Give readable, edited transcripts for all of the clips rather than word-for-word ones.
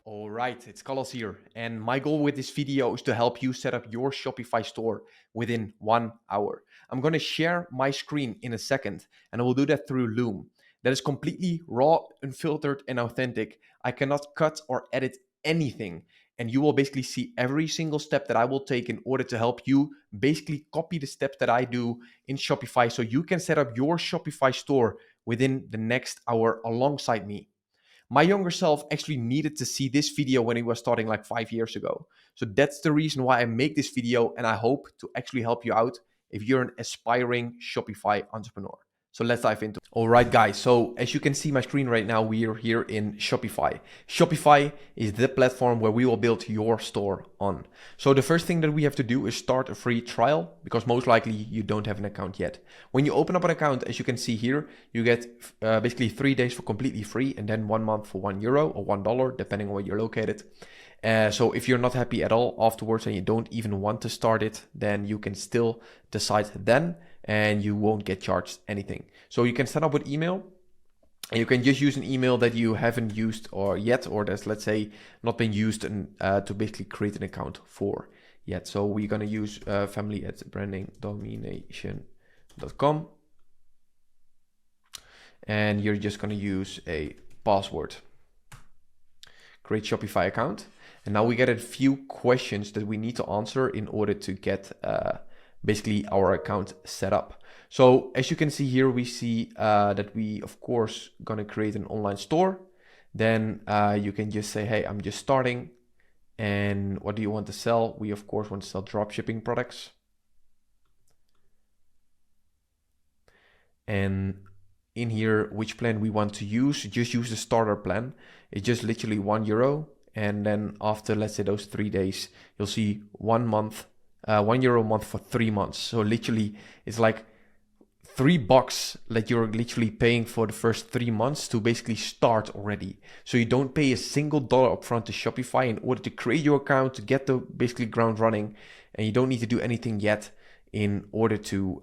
All right, it's Carlos here, and my goal with this video is to help you set up your Shopify store within 1 hour. I'm going to share my screen in a second, and I will do that through Loom. That is completely raw, unfiltered, and authentic. I cannot cut or edit anything, and you will basically see every single step that I will take in order to help you basically copy the steps that I do in Shopify so you can set up your Shopify store within the next hour alongside me. My younger self actually needed to see this video when he was starting like 5 years ago. So that's the reason why I make this video, and I hope to actually help you out if you're an aspiring Shopify entrepreneur. So let's dive into it. All right, guys. So as you can see my screen right now, we are here in Shopify. Shopify is the platform where we will build your store on. So the first thing that we have to do is start a free trial, because most likely you don't have an account yet. When you open up an account, as you can see here, you get basically 3 days for completely free, and then 1 month for €1 or $1, depending on where you're located. So if you're not happy at all afterwards and you don't even want to start it, then you can still decide then, and you won't get charged anything. So you can set up with email, and you can just use an email that you haven't used or yet, or that's, let's say, not been used to basically create an account for yet. So we're going to use family@brandingdomination.com, and you're just going to use a password. Create Shopify account. And now we get a few questions that we need to answer in order to get basically our account set up. So as you can see here, we see that we, of course, gonna create an online store. Then you can just say, hey, I'm just starting. And what do you want to sell? We, of course, want to sell dropshipping products. And in here, which plan we want to use, just use the starter plan. It's just literally €1. And then after, let's say, those 3 days, you'll see 1 month, €1 a month for 3 months. So literally it's like $3 that you're literally paying for the first 3 months to basically start already. So you don't pay a single dollar upfront to Shopify in order to create your account, to get the basically ground running. And you don't need to do anything yet in order to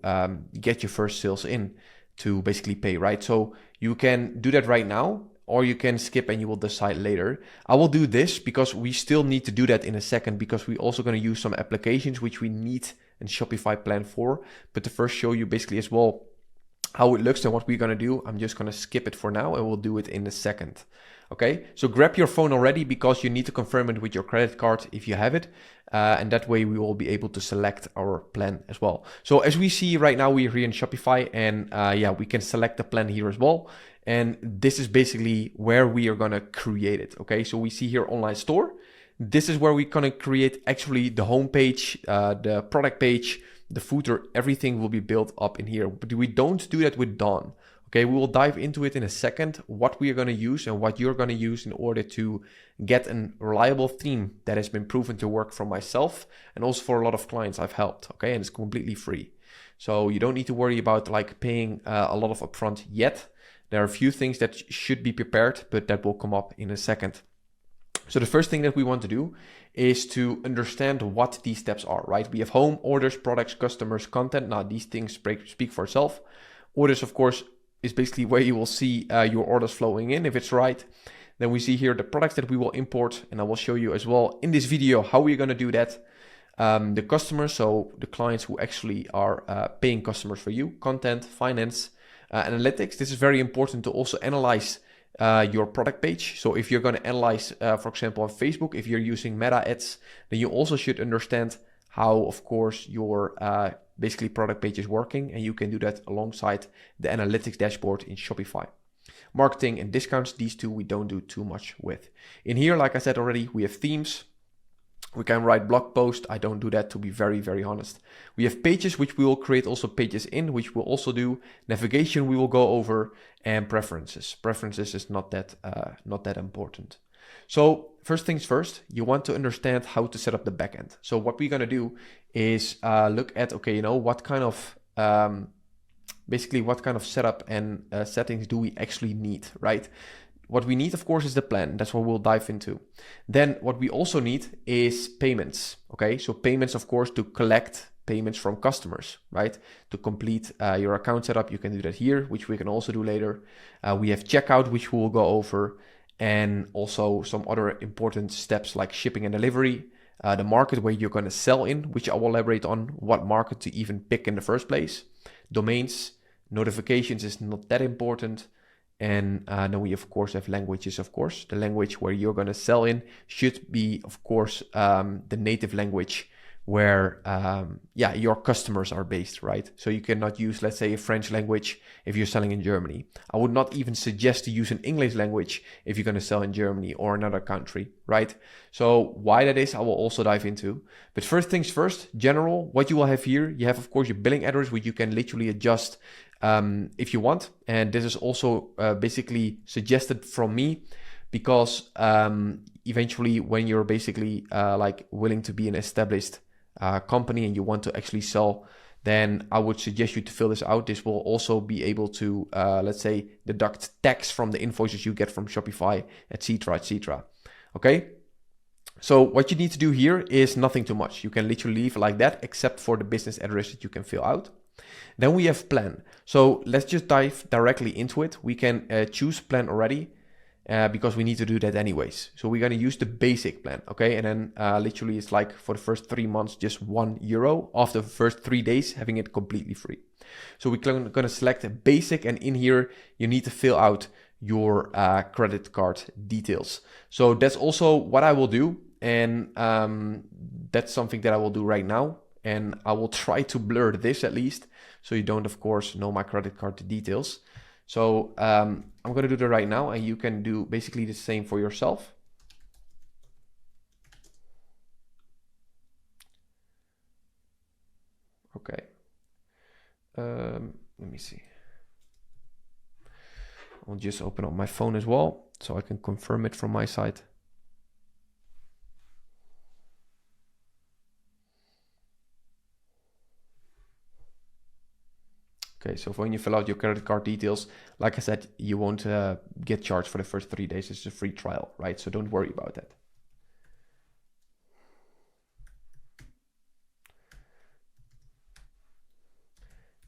get your first sales in to basically pay, right? So you can do that right now, or you can skip and you will decide later. I will do this because we still need to do that in a second, because we're also going to use some applications which we need a Shopify plan for. But to first show you basically as well how it looks and what we're going to do, I'm just going to skip it for now and we'll do it in a second. Okay, so grab your phone already, because you need to confirm it with your credit card if you have it. And that way we will be able to select our plan as well. So as we see right now, we're here in Shopify, and yeah, we can select the plan here as well. And this is basically where we are going to create it. Okay, so we see here online store. This is where we're going to create actually the home page, the product page, the footer, everything will be built up in here. But we don't do that with Dawn. Okay, we will dive into it in a second, what we are going to use and what you're going to use in order to get a reliable theme that has been proven to work for myself and also for a lot of clients I've helped. Okay, and it's completely free. So you don't need to worry about like paying a lot of upfront yet. There are a few things that should be prepared, but that will come up in a second. So the first thing that we want to do is to understand what these steps are, right? We have home, orders, products, customers, content. Now these things speak for itself. Orders, of course, is basically where you will see your orders flowing in, if it's right. Then we see here the products that we will import, and I will show you as well in this video how we're going to do that. The customers, so the clients who actually are paying customers for you, content, finance, analytics. This is very important to also analyze your product page. So if you're going to analyze, for example, on Facebook, if you're using meta ads, then you also should understand how, of course, your basically product page is working, and you can do that alongside the analytics dashboard in Shopify. Marketing and discounts, these two we don't do too much with. In here, like I said already, we have themes. We can write blog posts. I don't do that, to be very, very honest. We have pages, which we will create also pages in, which we'll also do. Navigation we will go over, and preferences. Preferences is not that important. So first things first, you want to understand how to set up the backend. So what we're going to do is look at, okay, you know, what kind of setup and settings do we actually need, right? What we need, of course, is the plan. That's what we'll dive into. Then what we also need is payments. Okay, so payments, of course, to collect payments from customers, right? To complete your account setup, you can do that here, which we can also do later. We have checkout, which we will go over. and also some other important steps like shipping and delivery, the market where you're going to sell in, which I will elaborate on, what market to even pick in the first place, domains, notifications is not that important. And then we, of course, have languages, of course. The language where you're going to sell in should be, of course, the native language where, your customers are based, right? So you cannot use, let's say, a French language if you're selling in Germany. I would not even suggest to use an English language if you're going to sell in Germany or another country, right? So why that is, I will also dive into. But first things first, general, what you will have here, you have, of course, your billing address, which you can literally adjust if you want. And this is also basically suggested from me because eventually when you're basically like willing to be an established company and you want to actually sell, then I would suggest you to fill this out. This will also be able to, let's say, deduct tax from the invoices you get from Shopify, etc., etc. Okay? So what you need to do here is nothing too much. You can literally leave it like that, except for the business address that you can fill out. Then we have plan. So let's just dive directly into it. We can choose plan already because we need to do that anyways. So we're going to use the basic plan, okay? And then literally it's like for the first 3 months, just €1. After the first 3 days, having it completely free. So we're going to select a basic, and in here, you need to fill out your credit card details. So that's also what I will do. And that's something that I will do right now. And I will try to blur this at least, so you don't, of course, know my credit card details. So I'm going to do that right now, and you can do basically the same for yourself. Okay. Let me see. I'll just open up my phone as well, so I can confirm it from my side. Okay, so when you fill out your credit card details, like I said, you won't get charged for the first 3 days. It's a free trial, right? So don't worry about that.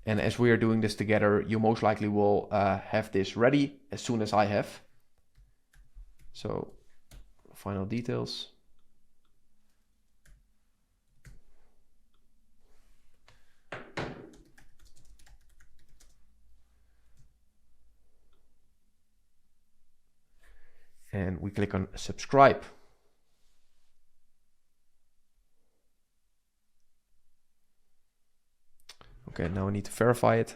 And as we are doing this together, you most likely will have this ready as soon as I have. So final details. And we click on subscribe. Okay, now I need to verify it.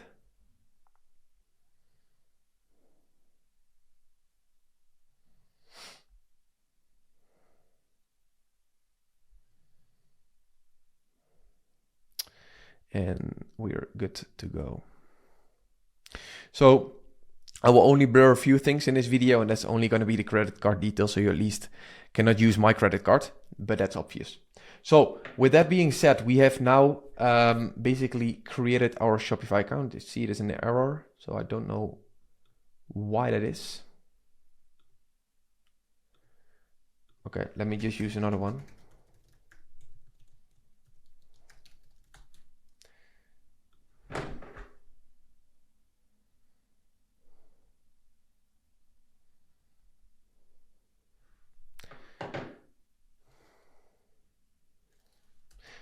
And we're good to go. So I will only blur a few things in this video, and that's only going to be the credit card details, so you at least cannot use my credit card, but that's obvious. So with that being said, we have now basically created our Shopify account. You see it is an error, so I don't know why that is. Okay, let me just use another one.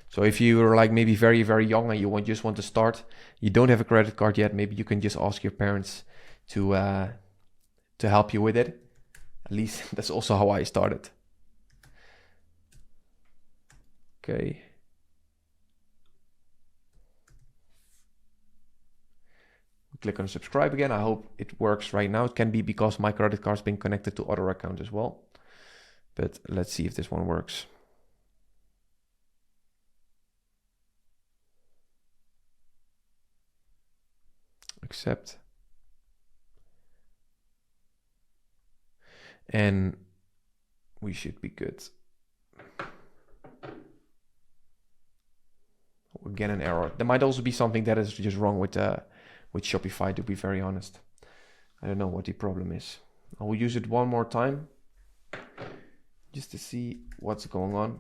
So if you're like maybe very, very young and you just want to start, you don't have a credit card yet, maybe you can just ask your parents to help you with it. At least that's also how I started. Okay. Click on subscribe again. I hope it works right now. It can be because my credit card's been connected to other accounts as well. But let's see if this one works. Accept. And we should be good. Again, an error. There might also be something that is just wrong with Shopify, to be very honest. I don't know what the problem is. I will use it one more time just to see what's going on.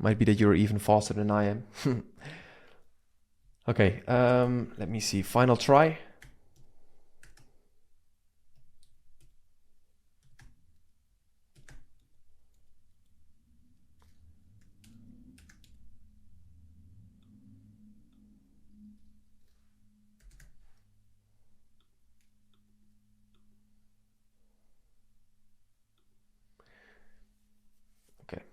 Might be that you're even faster than I am. Okay, let me see. Final try. Okay.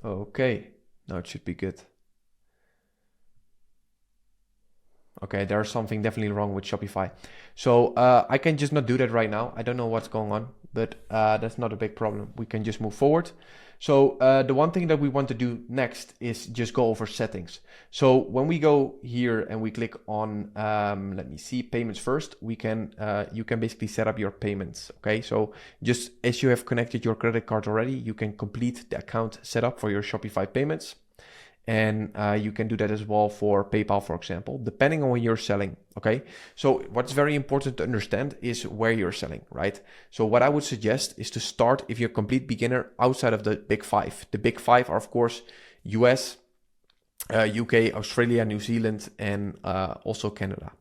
Okay, now it should be good. Okay, there's something definitely wrong with Shopify. So I can just not do that right now. I don't know what's going on, but that's not a big problem. We can just move forward. So the one thing that we want to do next is just go over settings. So when we go here and we click on, let me see, payments first, we can you can basically set up your payments. Okay, so just as you have connected your credit card already, you can complete the account setup for your Shopify payments. And you can do that as well for PayPal, for example, depending on what you're selling. Okay, so what's very important to understand is where you're selling, right? So what I would suggest is to start, if you're a complete beginner, outside of the big five. The big five are, of course, US, UK, Australia, New Zealand, and also Canada,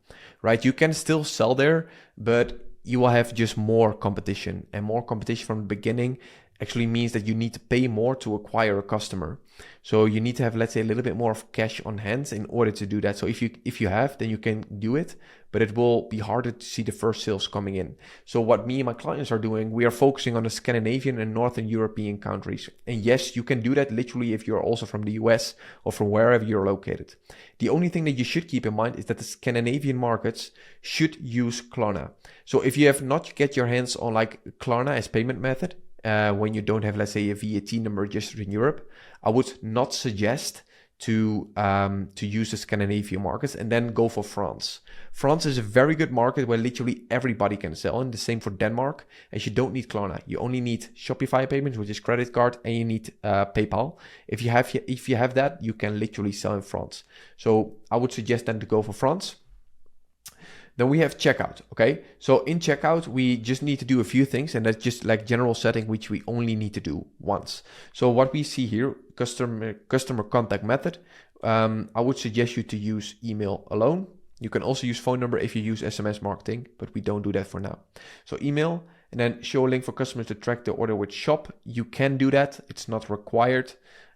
right? You can still sell there, but you will have just more competition, and more competition from the beginning actually means that you need to pay more to acquire a customer. So you need to have, let's say, a little bit more of cash on hand in order to do that. So if you have, then you can do it, but it will be harder to see the first sales coming in. So what me and my clients are doing, we are focusing on the Scandinavian and Northern European countries. And yes, you can do that literally if you're also from the US or from wherever you're located. The only thing that you should keep in mind is that the Scandinavian markets should use Klarna. So if you have not get your hands on like Klarna as payment method, when you don't have, let's say, a VAT number registered in Europe, I would not suggest to use the Scandinavian markets and then go for France. France is a very good market where literally everybody can sell, and the same for Denmark, as you don't need Klarna. You only need Shopify payments, which is credit card, and you need PayPal. If you have that, you can literally sell in France. So I would suggest then to go for France. Then we have checkout, okay? So in checkout, we just need to do a few things, and that's just like general setting, which we only need to do once. So what we see here, customer contact method, I would suggest you to use email alone. You can also use phone number if you use SMS marketing, but we don't do that for now. So email, and then show a link for customers to track the order with shop. You can do that, it's not required.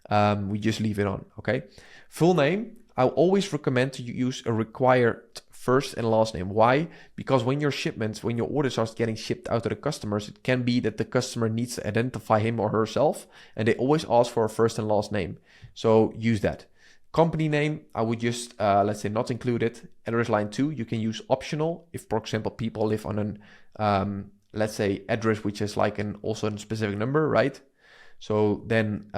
We just leave it on, okay? Full name, I always recommend to use a required first and last name. Why? Because when your orders are getting shipped out to the customers, it can be that the customer needs to identify him or herself, and they always ask for a first and last name. So use that. Company name, I would just, let's say, not include it. Address line 2, you can use optional. If, for example, people live on an, let's say, address which is like also a specific number, right? So then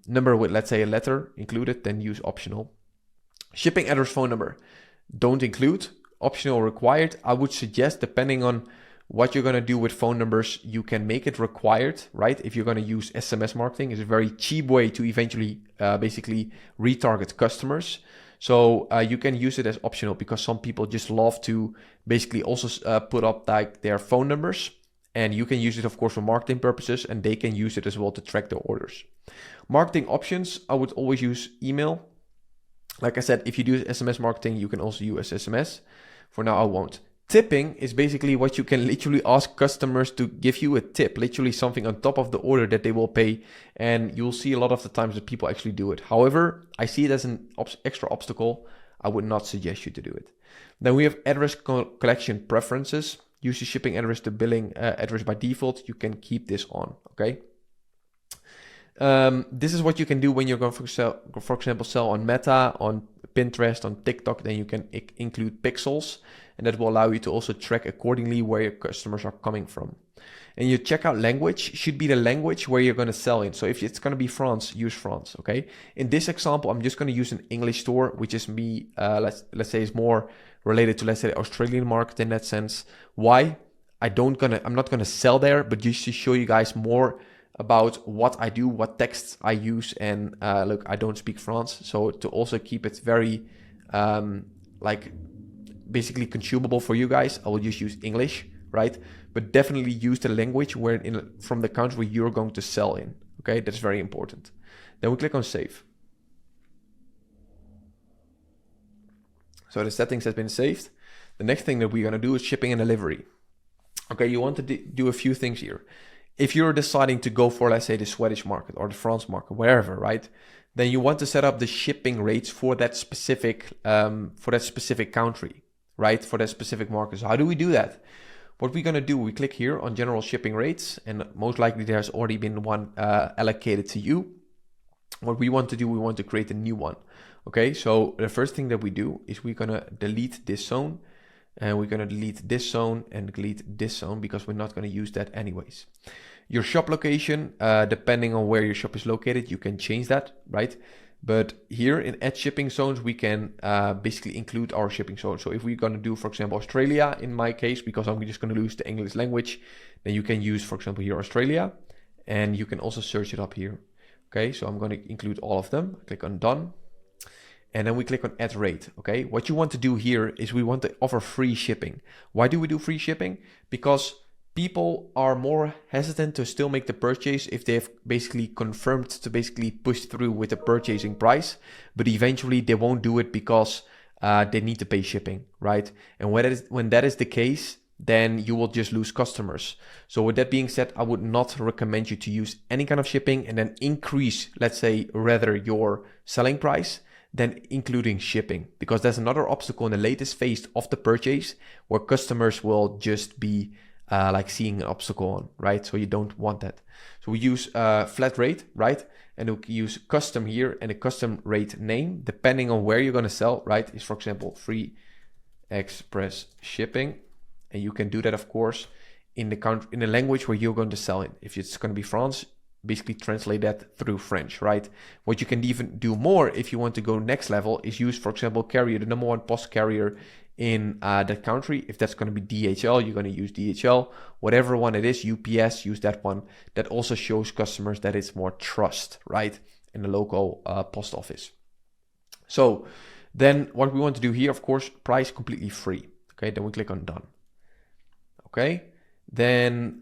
number with, let's say, a letter included, then use optional. Shipping address, phone number, don't include. Optional, required. I would suggest, depending on what you're going to do with phone numbers, you can make it required, right? If you're going to use SMS marketing, it's a very cheap way to eventually basically retarget customers. So you can use it as optional, because some people just love to basically also put up like their phone numbers, and you can use it, of course, for marketing purposes, and they can use it as well to track their orders. Marketing options, I would always use email. Like I said, if you do SMS marketing, you can also use SMS. For now, I won't. Tipping is basically what you can literally ask customers to give you a tip, literally something on top of the order that they will pay. And you'll see a lot of the times that people actually do it. However, I see it as an extra obstacle. I would not suggest you to do it. Then we have address collection preferences. Use the shipping address to billing address by default. You can keep this on, okay? This is what you can do when you're going, for example, sell on Meta, on Pinterest, on TikTok. Then you can include pixels, and that will allow you to also track accordingly where your customers are coming from. And your checkout language should be the language where you're going to sell in. So if it's going to be France, use France, okay? In this example, I'm just going to use an English store, which is me, let's say is more related to, let's say, the Australian market in that sense. Why? I'm not gonna sell there, but just to show you guys more about what I do, what texts I use, and look, I don't speak France, so to also keep it very like basically consumable for you guys, I will just use English, right? But definitely use the language from the country where you're going to sell in. Okay, that's very important. Then we click on save. So the settings has been saved. The next thing that we're gonna do is shipping and delivery. Okay, you want to do a few things here. If you're deciding to go for, let's say, the Swedish market or the France market, wherever, right? Then you want to set up the shipping rates for that specific country, right? For that specific market. So how do we do that? What we're gonna do, we click here on general shipping rates, and most likely there's already been one allocated to you. What we want to do, we want to create a new one. Okay, so the first thing that we do is we're gonna delete this zone. And we're going to delete this zone and delete this zone because we're not going to use that anyways. Your shop location, depending on where your shop is located, you can change that, right? But here in add shipping zones, we can basically include our shipping zone. So if we're going to do, for example, Australia, in my case, because I'm just going to lose the English language, then you can use, for example, here Australia, and you can also search it up here. Okay, so I'm going to include all of them. Click on done. And then we click on add rate, okay? What you want to do here is we want to offer free shipping. Why do we do free shipping? Because people are more hesitant to still make the purchase if they've basically confirmed to basically push through with the purchasing price, but eventually they won't do it because they need to pay shipping, right? And when that is the case, then you will just lose customers. So with that being said, I would not recommend you to use any kind of shipping and then increase, let's say, rather your selling price than including shipping, because there's another obstacle in the latest phase of the purchase where customers will just be like seeing an obstacle on, right? So you don't want that. So we use flat rate, right? And we use custom here, and the custom rate name, depending on where you're going to sell, right, is, for example, free express shipping. And you can do that, of course, in the language where you're going to sell in. If it's going to be France, basically translate that through French, right? What you can even do more if you want to go next level is use, for example, carrier, the number one post carrier in that country. If that's going to be DHL, you're going to use DHL. Whatever one it is, UPS, use that one. That also shows customers that it's more trust, right, in the local post office. So then what we want to do here, of course, price completely free. Okay, then we click on done. Okay, then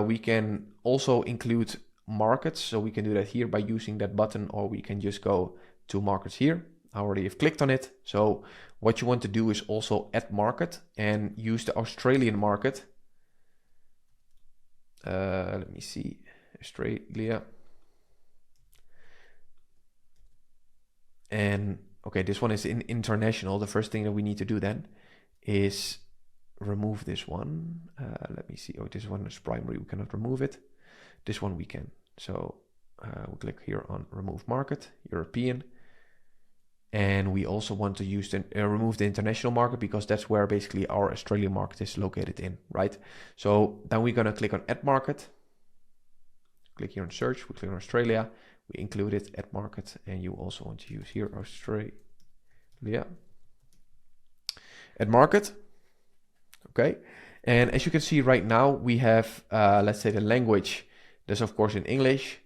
we can also include markets, so we can do that here by using that button, or we can just go to markets here. I already have clicked on it. So what you want to do is also add market and use the Australian market. Let me see, Australia. And okay, this one is in international. The first thing that we need to do then is remove this one. Let me see. Oh, this one is primary. We cannot remove it. This one we can. So we'll click here on remove market, European. And we also want to use remove the international market, because that's where basically our Australian market is located in, right? So then we're going to click on add market. Click here on search. We click on Australia. We include it, add market. And you also want to use here Australia. Add market. Okay. And as you can see right now, we have, let's say, the language. There's of course in English,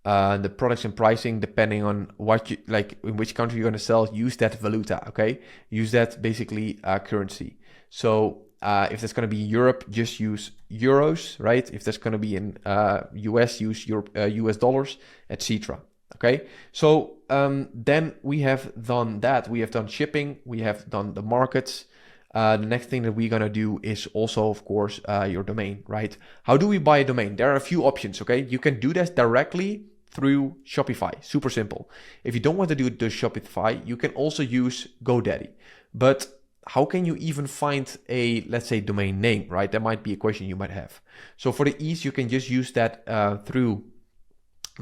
the products and pricing, depending on what you like, in which country you're going to sell, use that valuta, okay? Use that basically currency. So if that's going to be Europe, just use euros, right? If that's going to be in US, use US dollars, etc. Okay, so then we have done that. We have done shipping, we have done the markets. The next thing that we're going to do is also, of course, your domain, right? How do we buy a domain? There are a few options, okay? You can do this directly through Shopify, super simple. If you don't want to do it through Shopify, you can also use GoDaddy. But how can you even find a, let's say, domain name, right? That might be a question you might have. So for the ease, you can just use that through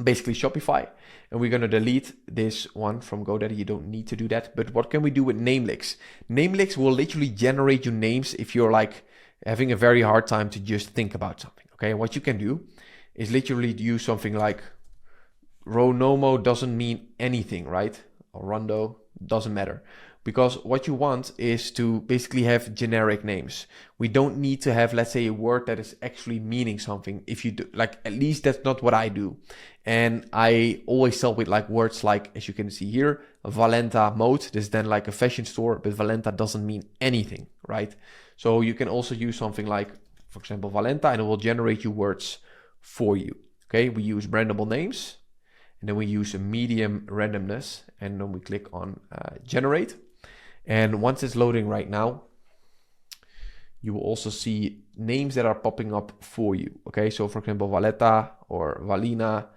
basically Shopify, and we're going to delete this one from GoDaddy. You don't need to do that. But what can we do with Namelicks? Namelicks will literally generate you names if you're like having a very hard time to just think about something. Okay, what you can do is literally use something like Ronomo doesn't mean anything, right? Or Rondo, doesn't matter. Because what you want is to basically have generic names. We don't need to have, let's say, a word that is actually meaning something. If you do, like, at least that's not what I do. And I always sell with like words like, as you can see here, Valenta mode. This is then like a fashion store, but Valenta doesn't mean anything, right? So you can also use something like, for example, Valenta, and it will generate you words for you. Okay, we use brandable names, and then we use a medium randomness, and then we click on generate. And once it's loading right now, you will also see names that are popping up for you. Okay, so for example, Valletta or Valina,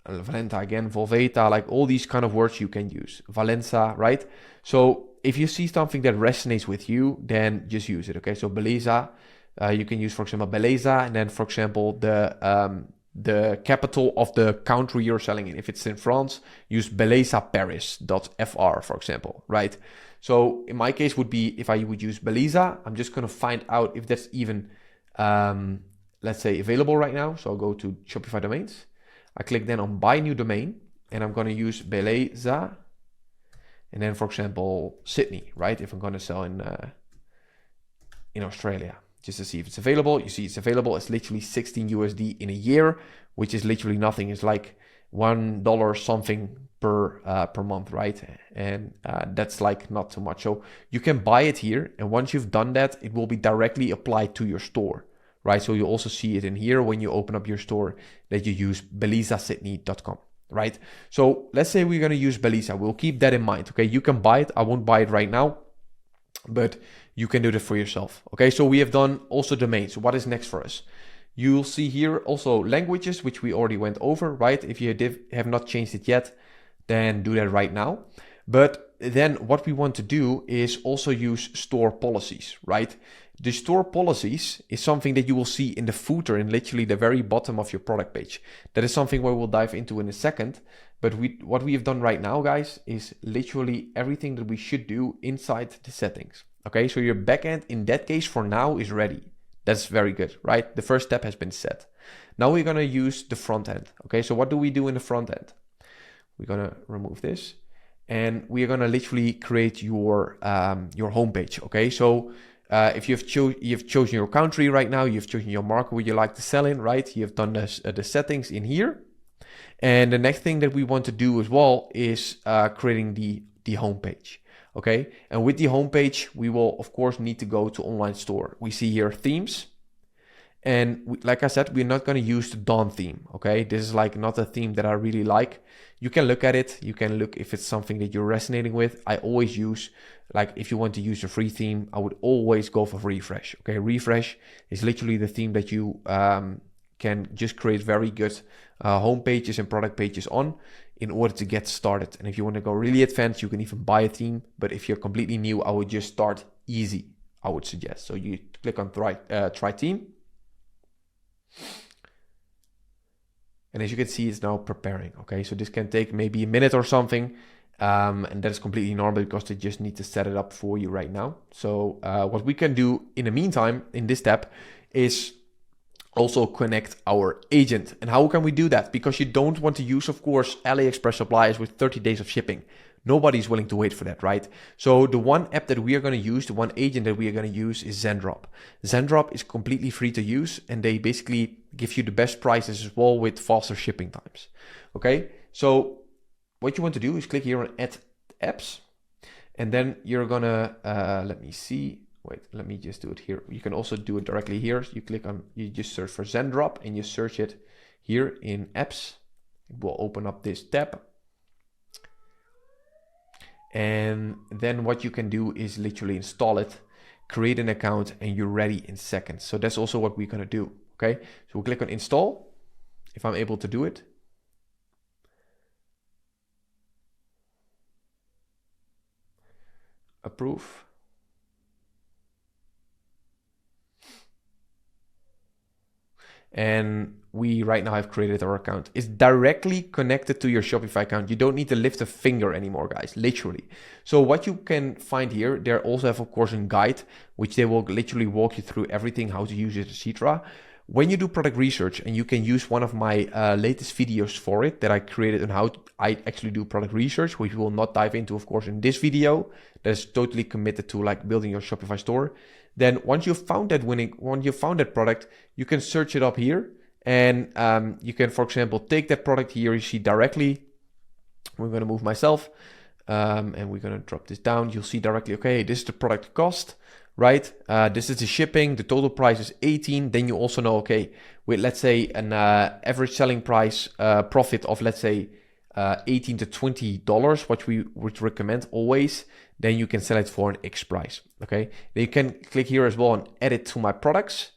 Valenta again, Volveta, like all these kind of words you can use. Valenza, right? So if you see something that resonates with you, then just use it. Okay, so Beleza, you can use, for example, Beleza, and then, for example, the capital of the country you're selling in. If it's in France, use belezaparis.fr, for example, right? So in my case would be, if I would use Beleza, I'm just going to find out if that's even, let's say, available right now. So I'll go to Shopify domains. I click then on buy new domain, and I'm going to use Beleza, and then, for example, Sydney, right? If I'm going to sell in Australia, just to see if it's available. You see it's available. It's literally 16 USD in a year, which is literally nothing. It's like $1 something per month, right? And that's like not too much. So you can buy it here, and once you've done that, it will be directly applied to your store, right? So you also see it in here when you open up your store that you use belizasydney.com, right? So let's say we're going to use Beleza. We'll keep that in mind. Okay, you can buy it. I won't buy it right now, but you can do that for yourself. Okay, so we have done also domains. What is next for us? You'll see here also languages, which we already went over, right? If you have not changed it yet, then do that right now. But then what we want to do is also use store policies, right? The store policies is something that you will see in the footer in literally the very bottom of your product page. That is something where we'll dive into in a second. But what we have done right now, guys, is literally everything that we should do inside the settings. Okay, so your backend in that case for now is ready. That's very good, right? The first step has been set. Now we're gonna use the front end. Okay, so what do we do in the front end? We're gonna remove this, and we are gonna literally create your homepage. Okay, so if you've chosen your country right now, you've chosen your market where you like to sell in, right? You've done the settings in here. And the next thing that we want to do as well is creating the homepage. Okay, and with the homepage, we will of course need to go to online store. We see here themes, and like I said, we're not going to use the Dawn theme. Okay, this is like not a theme that I really like. You can look at it. You can look if it's something that you're resonating with. I always use, like, if you want to use a free theme, I would always go for Refresh. Okay, Refresh is literally the theme that you can just create very good home pages and product pages on in order to get started. And if you want to go really advanced, you can even buy a theme. But if you're completely new, I would just start easy, I would suggest. So you click on try theme. And as you can see, it's now preparing. Okay, so this can take maybe a minute or something. And that's completely normal because they just need to set it up for you right now. So what we can do in the meantime, in this step, is also connect our agent. And how can we do that? Because you don't want to use, of course, AliExpress suppliers with 30 days of shipping. Nobody's willing to wait for that, right? So the one app that we are going to use, the one agent that we are going to use is Zendrop. Zendrop is completely free to use, and they basically give you the best prices as well with faster shipping times. Okay, so what you want to do is click here on Add Apps, and then you're gonna, let me see. Wait, let me just do it here. You can also do it directly here. You click on, you just search for Zendrop and you search it here in apps. It will open up this tab. And then what you can do is literally install it, create an account, and you're ready in seconds. So that's also what we're gonna do, okay? So we'll click on install, if I'm able to do it. Approve. and we right now have created our account. It's directly connected to your Shopify account. You don't need to lift a finger anymore, guys, literally. So what you can find here, they also have, of course, a guide, which they will literally walk you through everything, how to use it, etc. When you do product research, and you can use one of my latest videos for it that I created on how I actually do product research, which we will not dive into, of course, in this video. That's totally committed to like building your Shopify store. Then once you've found that product, you can search it up here, and you can, for example, take that product here. You see directly. We're going to move myself, and we're going to drop this down. You'll see directly, okay, this is the product cost, right? This is the shipping. The total price is 18. Then you also know, okay, with let's say an average selling price profit of let's say $18 to $20, what we would recommend always, then you can sell it for an X price. Okay, then you can click here as well and add it to my products.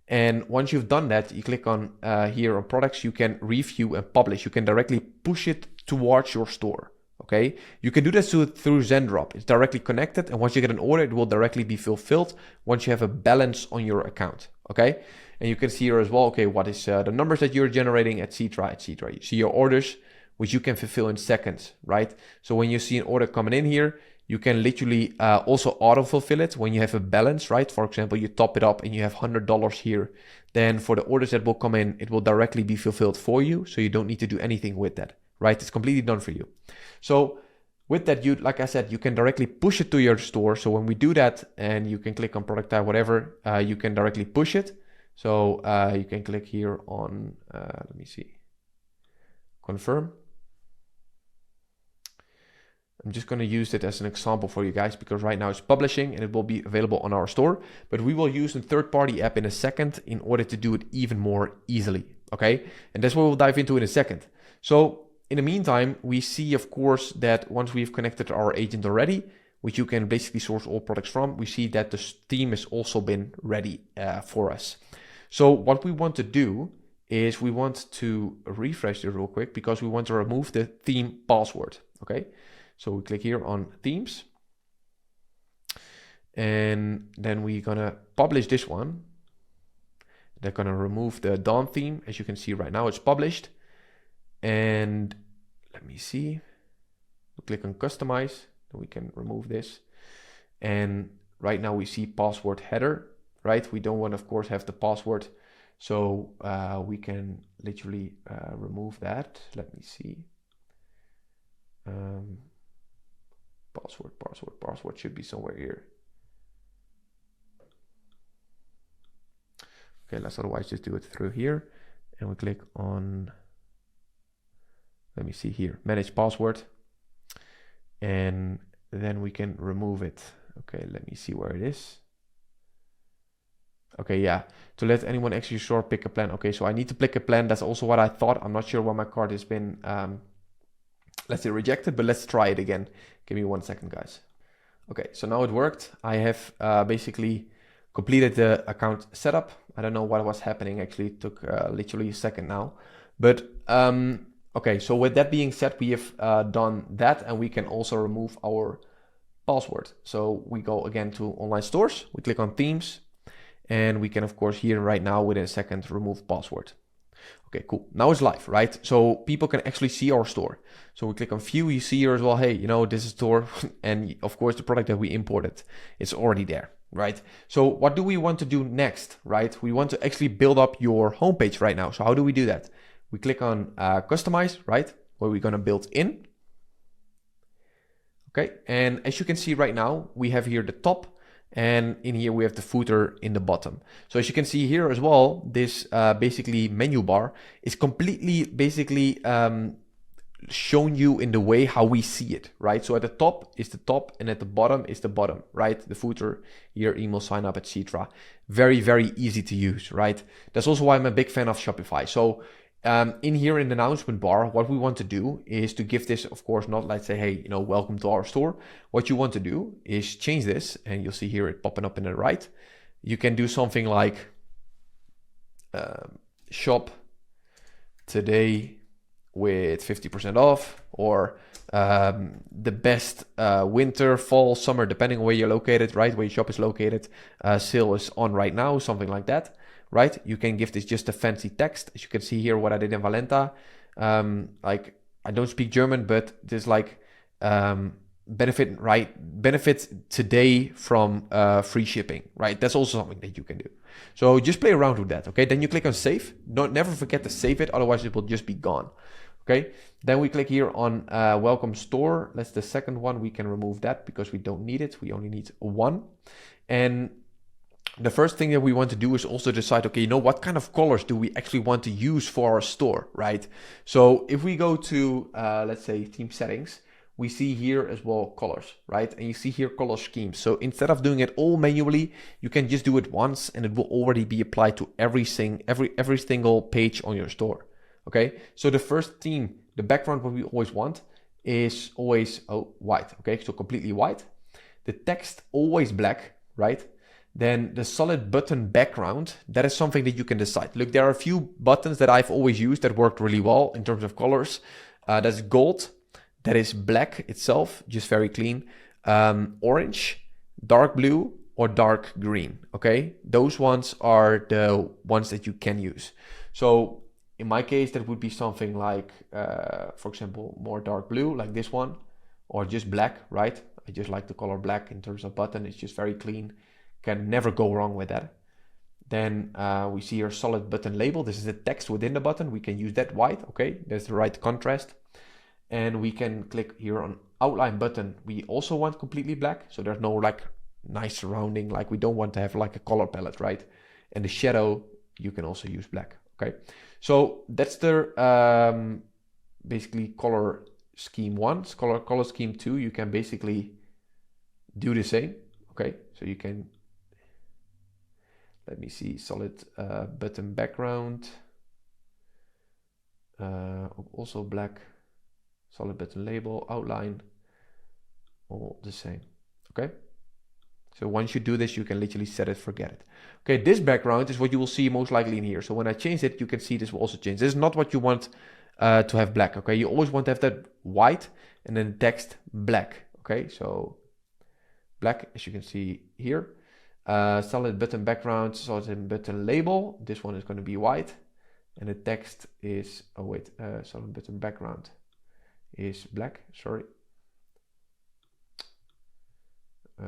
And once you've done that, you click on here on products, you can review and publish. You can directly push it towards your store. Okay, you can do this through Zendrop. It's directly connected, and once you get an order, it will directly be fulfilled once you have a balance on your account. Okay, and you can see here as well, okay, what is the numbers that you're generating, etc., etc. You see your orders, which you can fulfill in seconds, right? So when you see an order coming in here, you can literally also auto fulfill it when you have a balance, right? For example, you top it up and you have $100 here. Then for the orders that will come in, it will directly be fulfilled for you. So you don't need to do anything with that, right? It's completely done for you. So with that, like I said, you can directly push it to your store. So when we do that, and you can click on product type, whatever, you can directly push it. So you can click here on, let me see, confirm. I'm just going to use it as an example for you guys, because right now it's publishing and it will be available on our store, but we will use a third-party app in a second in order to do it even more easily. Okay, and that's what we'll dive into in a second. So in the meantime, we see, of course, that once we've connected our agent already, which you can basically source all products from, we see that the theme has also been ready for us. So what we want to do is we want to refresh it real quick, because we want to remove the theme password. Okay, so we click here on themes, and then we're gonna publish this one. They're gonna remove the Dawn theme. As you can see right now, it's published. And let me see, we click on customize, then we can remove this. And right now we see password header, right? We don't want, of course, have the password. So we can literally remove that. Let me see. Password should be somewhere here. Okay, let's otherwise just do it through here. And we click on, let me see here, manage password. And then we can remove it. Okay, let me see where it is. Okay, yeah, to let anyone exit your store, pick a plan. Okay, so I need to pick a plan. That's also what I thought. I'm not sure why my card has been, let's say, rejected, but let's try it again. Give me 1 second, guys. Okay, so now it worked. I have basically completed the account setup. I don't know what was happening. Actually, it took literally a second now. But okay, so with that being said, we have done that, and we can also remove our password. So we go again to online stores. We click on themes, and we can, of course, here right now within a second remove password. Okay, cool. Now it's live, right? So people can actually see our store. So we click on view. You see here as well, hey, you know, this is store. And of course, the product that we imported, it's already there, right? So what do we want to do next, right? We want to actually build up your homepage right now. So how do we do that? We click on customize, right? Where we're going to build in. Okay. And as you can see right now, we have here the top. And in here we have the footer in the bottom. So as you can see here as well, this basically menu bar is completely basically shown you in the way how we see it, right? So at the top is the top, and at the bottom is the bottom, right? The footer here, email sign up, etc. Very, very easy to use, right? That's also why I'm a big fan of Shopify. So in here in the announcement bar, what we want to do is to give this, of course, not like say, hey, you know, welcome to our store. What you want to do is change this, and you'll see here it popping up in the right. You can do something like shop today with 50% off, or the best winter, fall, summer, depending on where you're located, right? Where your shop is located, sale is on right now, something like that, right? You can give this just a fancy text. As you can see here, what I did in Valenta, like I don't speak German, but there's like benefits today from free shipping, right? That's also something that you can do. So just play around with that, okay? Then you click on save. Never forget to save it, otherwise it will just be gone. Okay, then we click here on welcome store. That's the second one. We can remove that because we don't need it. We only need one. And the first thing that we want to do is also decide, okay, what kind of colors do we actually want to use for our store, right? So if we go to, let's say, theme settings, we see here as well colors, right? And you see here color schemes. So instead of doing it all manually, you can just do it once and it will already be applied to every single page on your store. Okay, so the first theme, the background, what we always want is always white. Okay, so completely white. The text always black, right? Then the solid button background, that is something that you can decide. Look, there are a few buttons that I've always used that worked really well in terms of colors. That's gold, that is black itself, just very clean. Orange, dark blue, or dark green. Okay, those ones are the ones that you can use. So in my case, that would be something like, for example, more dark blue, like this one, or just black, right? I just like the color black in terms of button. It's just very clean. Can never go wrong with that. Then we see here solid button label. This is the text within the button. We can use that white, okay? That's the right contrast. And we can click here on outline button. We also want completely black. So there's no like nice surrounding, like we don't want to have like a color palette, right? And the shadow, you can also use black, okay? So that's the basically color scheme 1. Color scheme 2, you can basically do the same. Okay, so you can, let me see, solid button background, also black, solid button label, outline, all the same. Okay. So once you do this, you can literally set it, forget it. Okay, this background is what you will see most likely in here. So when I change it, you can see this will also change. This is not what you want to have black, okay? You always want to have that white and then text black, okay? So black, as you can see here. Solid button background, solid button label. This one is going to be white. And the text is, solid button background is black, sorry.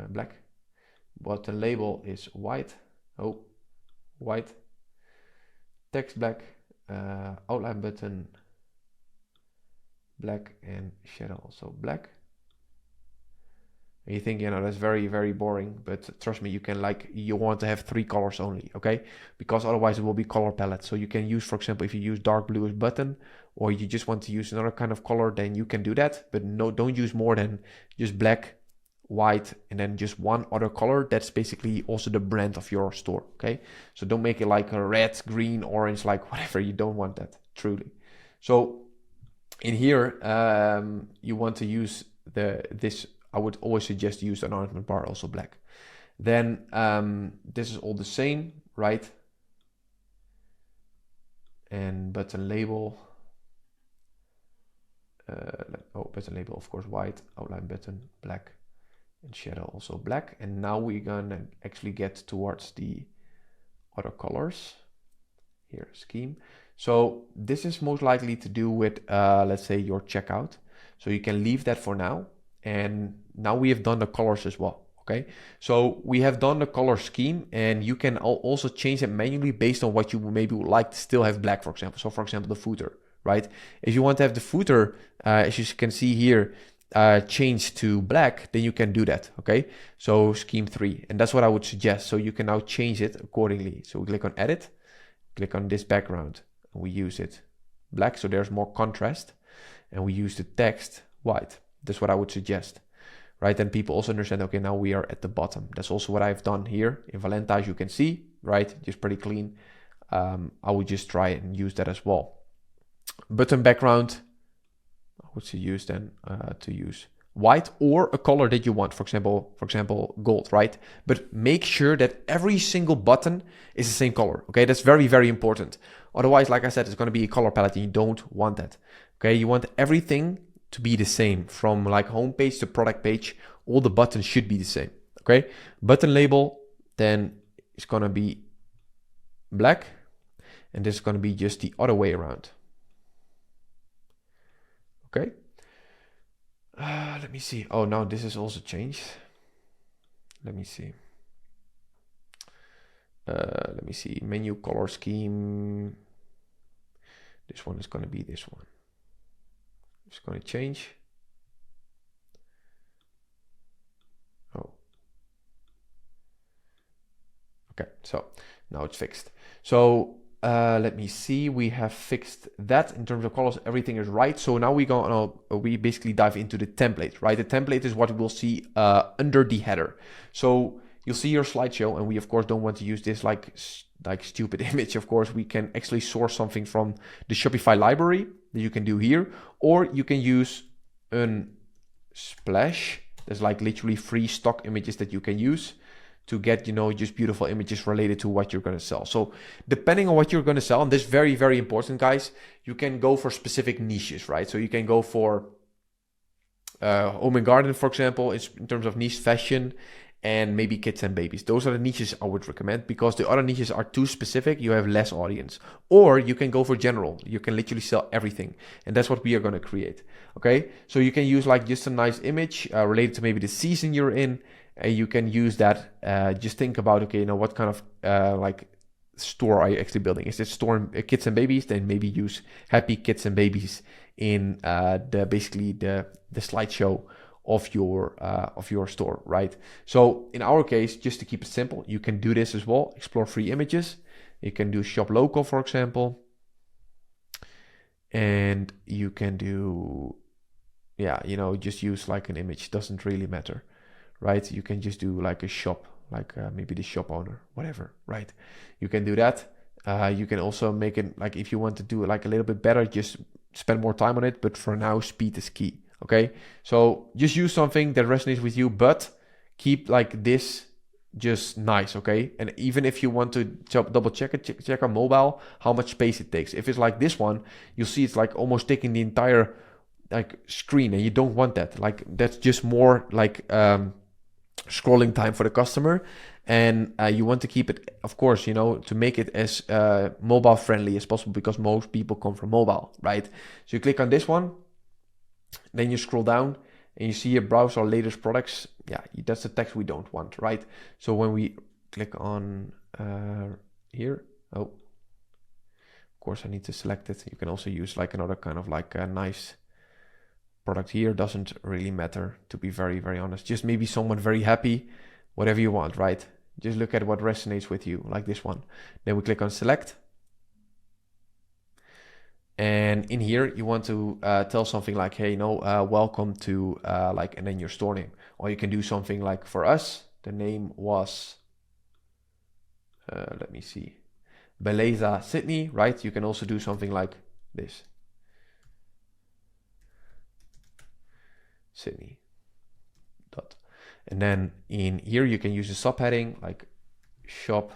Black. Button label is white. White. Text black. Outline button black, and shadow also black. And you think, that's very, very boring, but trust me, you want to have 3 colors only, okay? Because otherwise it will be color palette. So you can use, for example, if you use dark blue as button, or you just want to use another kind of color, then you can do that. But no, don't use more than just black, white, and then just one other color. That's basically also the brand of your store, okay? So don't make it like a red, green, orange, like whatever. You don't want that, truly. So in here, you want to use this. I would always suggest use an ornament bar, also black. Then this is all the same, right? And button label. Button label, of course, white. Outline button, black. And shadow also black. And now we're gonna actually get towards the other colors. Here, scheme. So this is most likely to do with, let's say, your checkout. So you can leave that for now. And now we have done the colors as well. Okay, so we have done the color scheme, and you can also change it manually based on what you maybe would like to still have black, for example. So for example, the footer, right? If you want to have the footer, as you can see here, change to black, then you can do that. Okay, so scheme 3, and that's what I would suggest. So you can now change it accordingly. So we click on edit, click on this background, and we use it black, so there's more contrast, and we use the text white. That's what I would suggest, right? And people also understand, okay, now we are at the bottom. That's also what I've done here in Valenta, as you can see, right? Just pretty clean. I would just try and use that as well. Button background, I would use then to use white or a color that you want, for example, gold, right? But make sure that every single button is the same color, okay? That's very, very important. Otherwise, like I said, it's going to be a color palette and you don't want that. Okay, you want everything to be the same from like homepage to product page. All the buttons should be the same. Okay, button label, then it's gonna be black, and this is gonna be just the other way around. Okay. Let me see. Oh, now this is also changed. Let me see. Let me see. Menu color scheme. This one is going to be this one. It's going to change. Oh. Okay, so now it's fixed. So let me see. We have fixed that in terms of colors. Everything is right. So now we basically dive into the template, right? The template is what we'll see under the header. So you'll see your slideshow, and we of course don't want to use this like stupid image. Of course, we can actually source something from the Shopify library that you can do here, or you can use an splash. There's like literally free stock images that you can use to get, just beautiful images related to what you're going to sell. So depending on what you're going to sell, and this is very, very important, guys, you can go for specific niches, right? So you can go for home and garden, for example, in terms of niche fashion, and maybe kids and babies. Those are the niches I would recommend, because the other niches are too specific. You have less audience. Or you can go for general. You can literally sell everything. And that's what we are going to create. Okay. So you can use like just a nice image related to maybe the season you're in. You can use that. Just think about, okay, what kind of like store are you actually building? Is it store kids and babies? Then maybe use happy kids and babies in basically the slideshow of your store, right? So in our case, just to keep it simple, you can do this as well. Explore free images. You can do shop local, for example, and you can do, just use like an image. Doesn't really matter, right? You can just do like a shop, like maybe the shop owner, whatever, right? You can do that. You can also make it like, if you want to do it like a little bit better, just spend more time on it. But for now, speed is key. Okay, so just use something that resonates with you, but keep like this just nice. Okay, and even if you want to double check it, check on mobile how much space it takes. If it's like this one, you'll see it's like almost taking the entire like screen, and you don't want that. Like that's just more like scrolling time for the customer, and you want to keep it, of course, to make it as mobile friendly as possible, because most people come from mobile, right? So you click on this one. Then you scroll down and you see here, browse our latest products. Yeah, that's the text we don't want, right? So when we click on here, of course I need to select it. You can also use like another kind of like a nice product here. Doesn't really matter, to be very, very honest. Just maybe someone very happy, whatever you want, right? Just look at what resonates with you, like this one. Then we click on select. And in here, you want to tell something like, hey, welcome to and then your store name. Or you can do something like, for us, the name was, let me see, Beleza Sydney, right? You can also do something like this. Sydney. Dot. And then in here, you can use a subheading like shop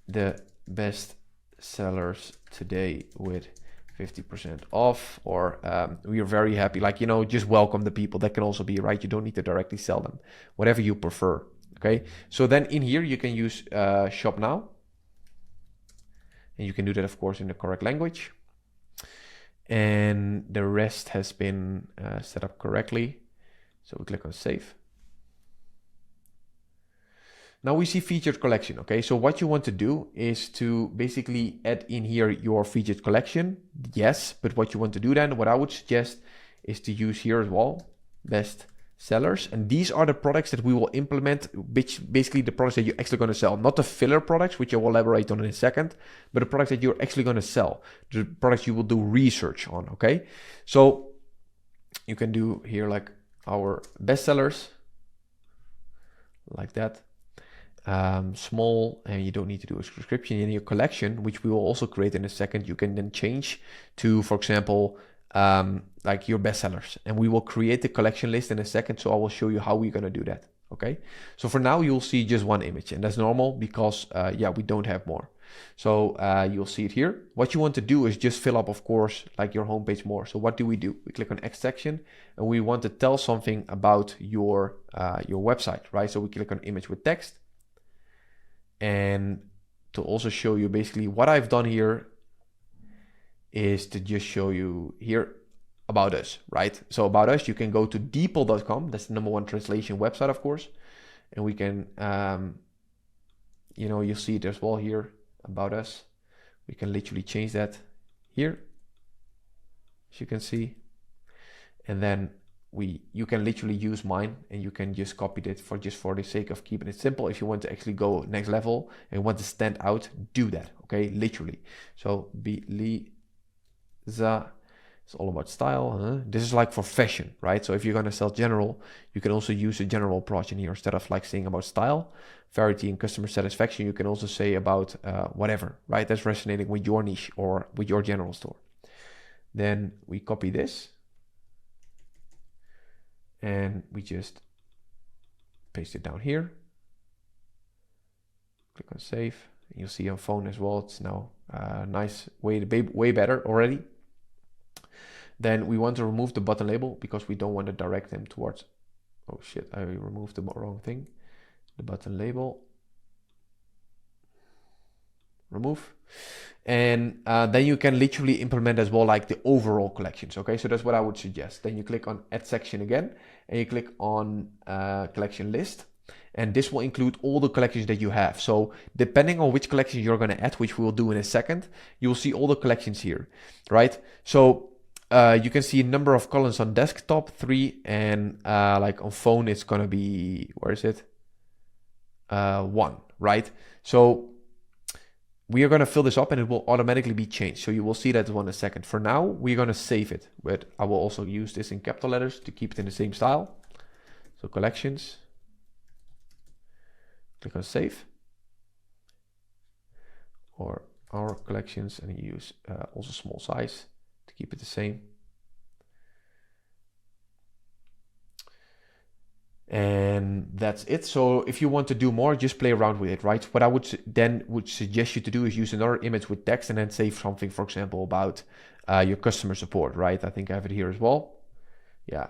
the best sellers today with 50% off, or we are very happy, just welcome the people. That can also be, right? You don't need to directly sell them, whatever you prefer. Okay, so then in here you can use shop now, and you can do that, of course, in the correct language, and the rest has been set up correctly. So we click on save. Now we see featured collection. Okay, so what you want to do is to basically add in here your featured collection. Yes, but what you want to do then, what I would suggest is to use here as well, best sellers. And these are the products that we will implement, which basically the products that you're actually going to sell, not the filler products, which I will elaborate on in a second, but the products that you're actually going to sell, the products you will do research on. Okay, so you can do here like our best sellers, like that. Small, and you don't need to do a subscription. In your collection, which we will also create in a second, you can then change to, for example, like your bestsellers, and we will create the collection list in a second. So I will show you how we're going to do that. Okay, so for now you'll see just one image, and that's normal because we don't have more. So you'll see it here. What you want to do is just fill up, of course, like your homepage more. So what do? We click on X section, and we want to tell something about your website, right? So we click on image with text, and to also show you basically what I've done here is to just show you here about us, right? So about us, you can go to deepal.com. That's the #1 translation website, of course. And we can, you'll see it as well here, about us. We can literally change that here, as you can see. And then you can literally use mine, and you can just copy it for the sake of keeping it simple. If you want to actually go next level and want to stand out, do that, okay? Literally. So Lisa, it's all about style. Huh? This is like for fashion, right? So if you're going to sell general, you can also use a general approach in here. Instead of like saying about style, variety, and customer satisfaction, you can also say about whatever, right? That's resonating with your niche or with your general store. Then we copy this, and we just paste it down here. Click on save. You'll see on phone as well. It's now nice, way better already. Then we want to remove the button label because we don't want to direct them towards, oh shit, I removed the wrong thing. The button label, remove. And then you can literally implement as well like the overall collections, okay? So that's what I would suggest. Then you click on add section again, and you click on collection list. And this will include all the collections that you have. So depending on which collection you're going to add, which we'll do in a second, you'll see all the collections here, right? So you can see a number of columns on desktop, 3, and like on phone, it's going to be, where is it? 1, right? So we are going to fill this up, and it will automatically be changed. So you will see that one in a second. For now, we're going to save it, but I will also use this in capital letters to keep it in the same style. So collections, click on save, or our collections, and use also small size to keep it the same. And that's it. So if you want to do more, just play around with it, right? What I would suggest you to do is use another image with text and then save something, for example, about your customer support, right? I think I have it here as well. Yeah,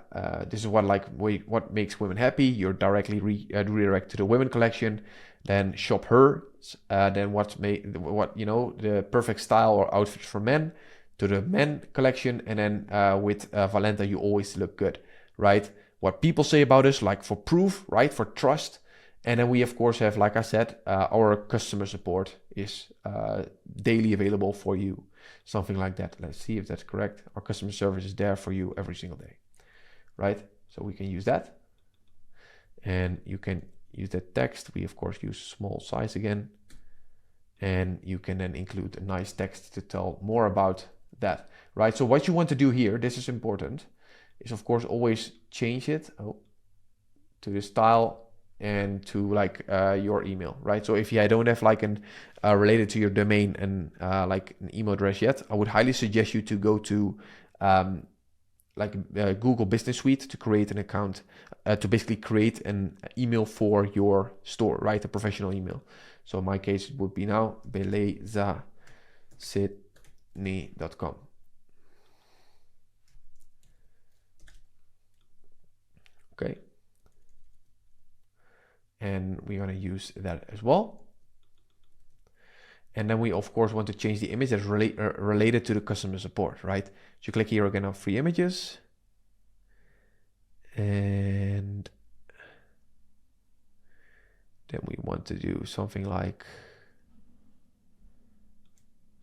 this is what makes women happy. You're directly redirect to the women collection, then shop her, then the perfect style or outfits for men, to the men collection, and then with Valenta, you always look good, right? What people say about us, like for proof, right? For trust. And then we, of course, have, like I said, our customer support is daily available for you. Something like that. Let's see if that's correct. Our customer service is there for you every single day, right? So we can use that. And you can use that text. We, of course, use small size again. And you can then include a nice text to tell more about that, right? So what you want to do here, this is important, is of course always change it to the style and to like your email, right? So if I don't have like an related to your domain and like an email address yet, I would highly suggest you to go to Google Business Suite to create an account, to basically create an email for your store, right? A professional email. So in my case, it would be now belezaSydney.com. Okay. And we're going to use that as well. And then we, of course, want to change the image that's related to the customer support, right? So you click here again on free images. And then we want to do something like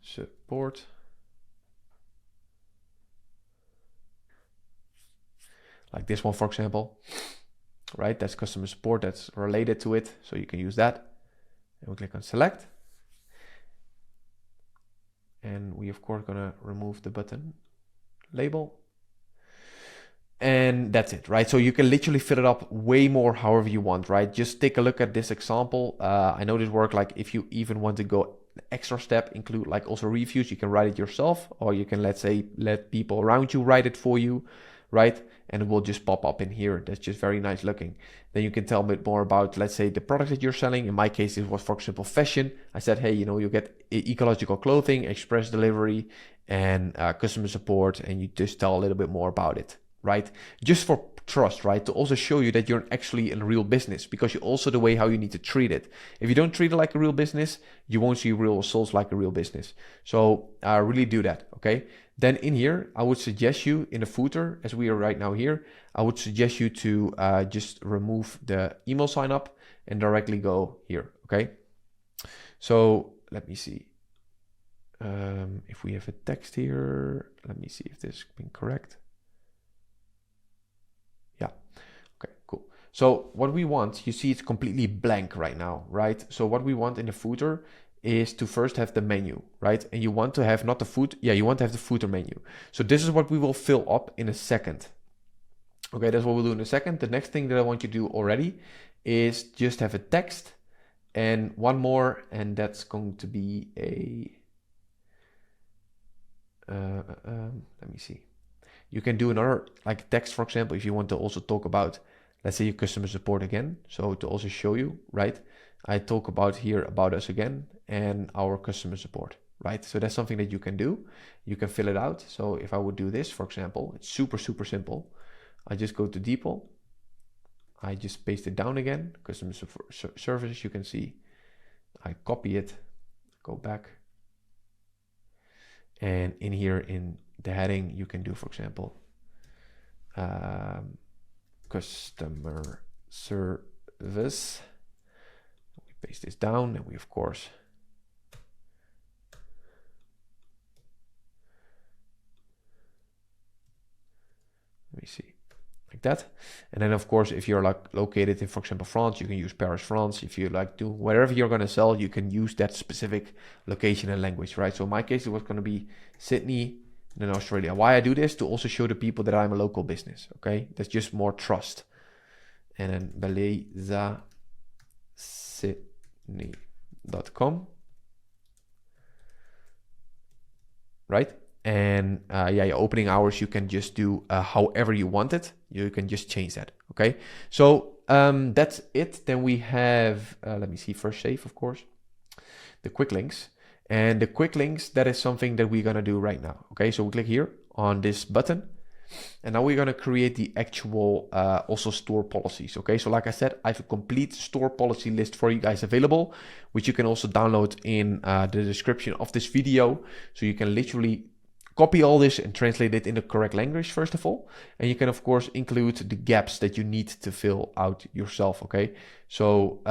support. Like this one, for example, right? That's customer support, that's related to it. So you can use that. And we click on select. And we, of course, gonna remove the button label. And that's it, right? So you can literally fill it up way more however you want, right? Just take a look at this example. I know this work, like if you even want to go extra step, include like also reviews, you can write it yourself, or you can, let's say, let people around you write it for you, right? and it will just pop up in here. That's just very nice looking. Then you can tell a bit more about, let's say, the product that you're selling. In my case, it was, for example, fashion. I said, hey, you know, you get ecological clothing, express delivery, and customer support, and you just tell a little bit more about it, right? Just for trust, right? To also show you that you're actually in a real business, because you also the way how you need to treat it. If you don't treat it like a real business, you won't see real results like a real business. So really do that, okay? Then in here, I would suggest you in the footer, as we are right now here, I would suggest you to just remove the email sign up and directly go here, okay? So let me see. If we have a text here, let me see if this has been correct. Yeah, okay, cool. So what we want, you see it's completely blank right now, right? So what we want in the footer is to first have the menu, right? And you want to have not the foot, yeah, you want to have the footer menu. So this is what we will fill up in a second. Okay, that's what we'll do in a second. The next thing that I want you to do already is just have a text and one more, and that's going to be a, let me see. You can do another like text, for example, if you want to also talk about, let's say, your customer support again. So to also show you, right? I talk about here about us again and our customer support, right? So that's something that you can do. You can fill it out. So if I would do this, for example, it's super, super simple. I just go to DeepL. I just paste it down again. Customer services, you can see. I copy it, go back. And in here in the heading, you can do, for example, customer service. We paste this down, and we, of course, let me see, like that. And then, of course, if you're like located in, for example, France, you can use Paris, France. If you like to, wherever you're going to sell, you can use that specific location and language, right? So in my case, it was going to be Sydney, and then Australia. Why I do this? To also show the people that I'm a local business, okay? That's just more trust. And then belezaSydney.com, right? And yeah, your opening hours, you can just do however you want it. You can just change that, okay? So that's it. Then we have, let me see, first save, of course, the quick links. And the quick links, that is something that we're gonna do right now, okay? So we click here on this button, and now we're gonna create the actual also store policies, okay? So like I said, I have a complete store policy list for you guys available, which you can also download in the description of this video. So you can literally copy all this and translate it in the correct language, first of all. And you can, of course, include the gaps that you need to fill out yourself, okay? So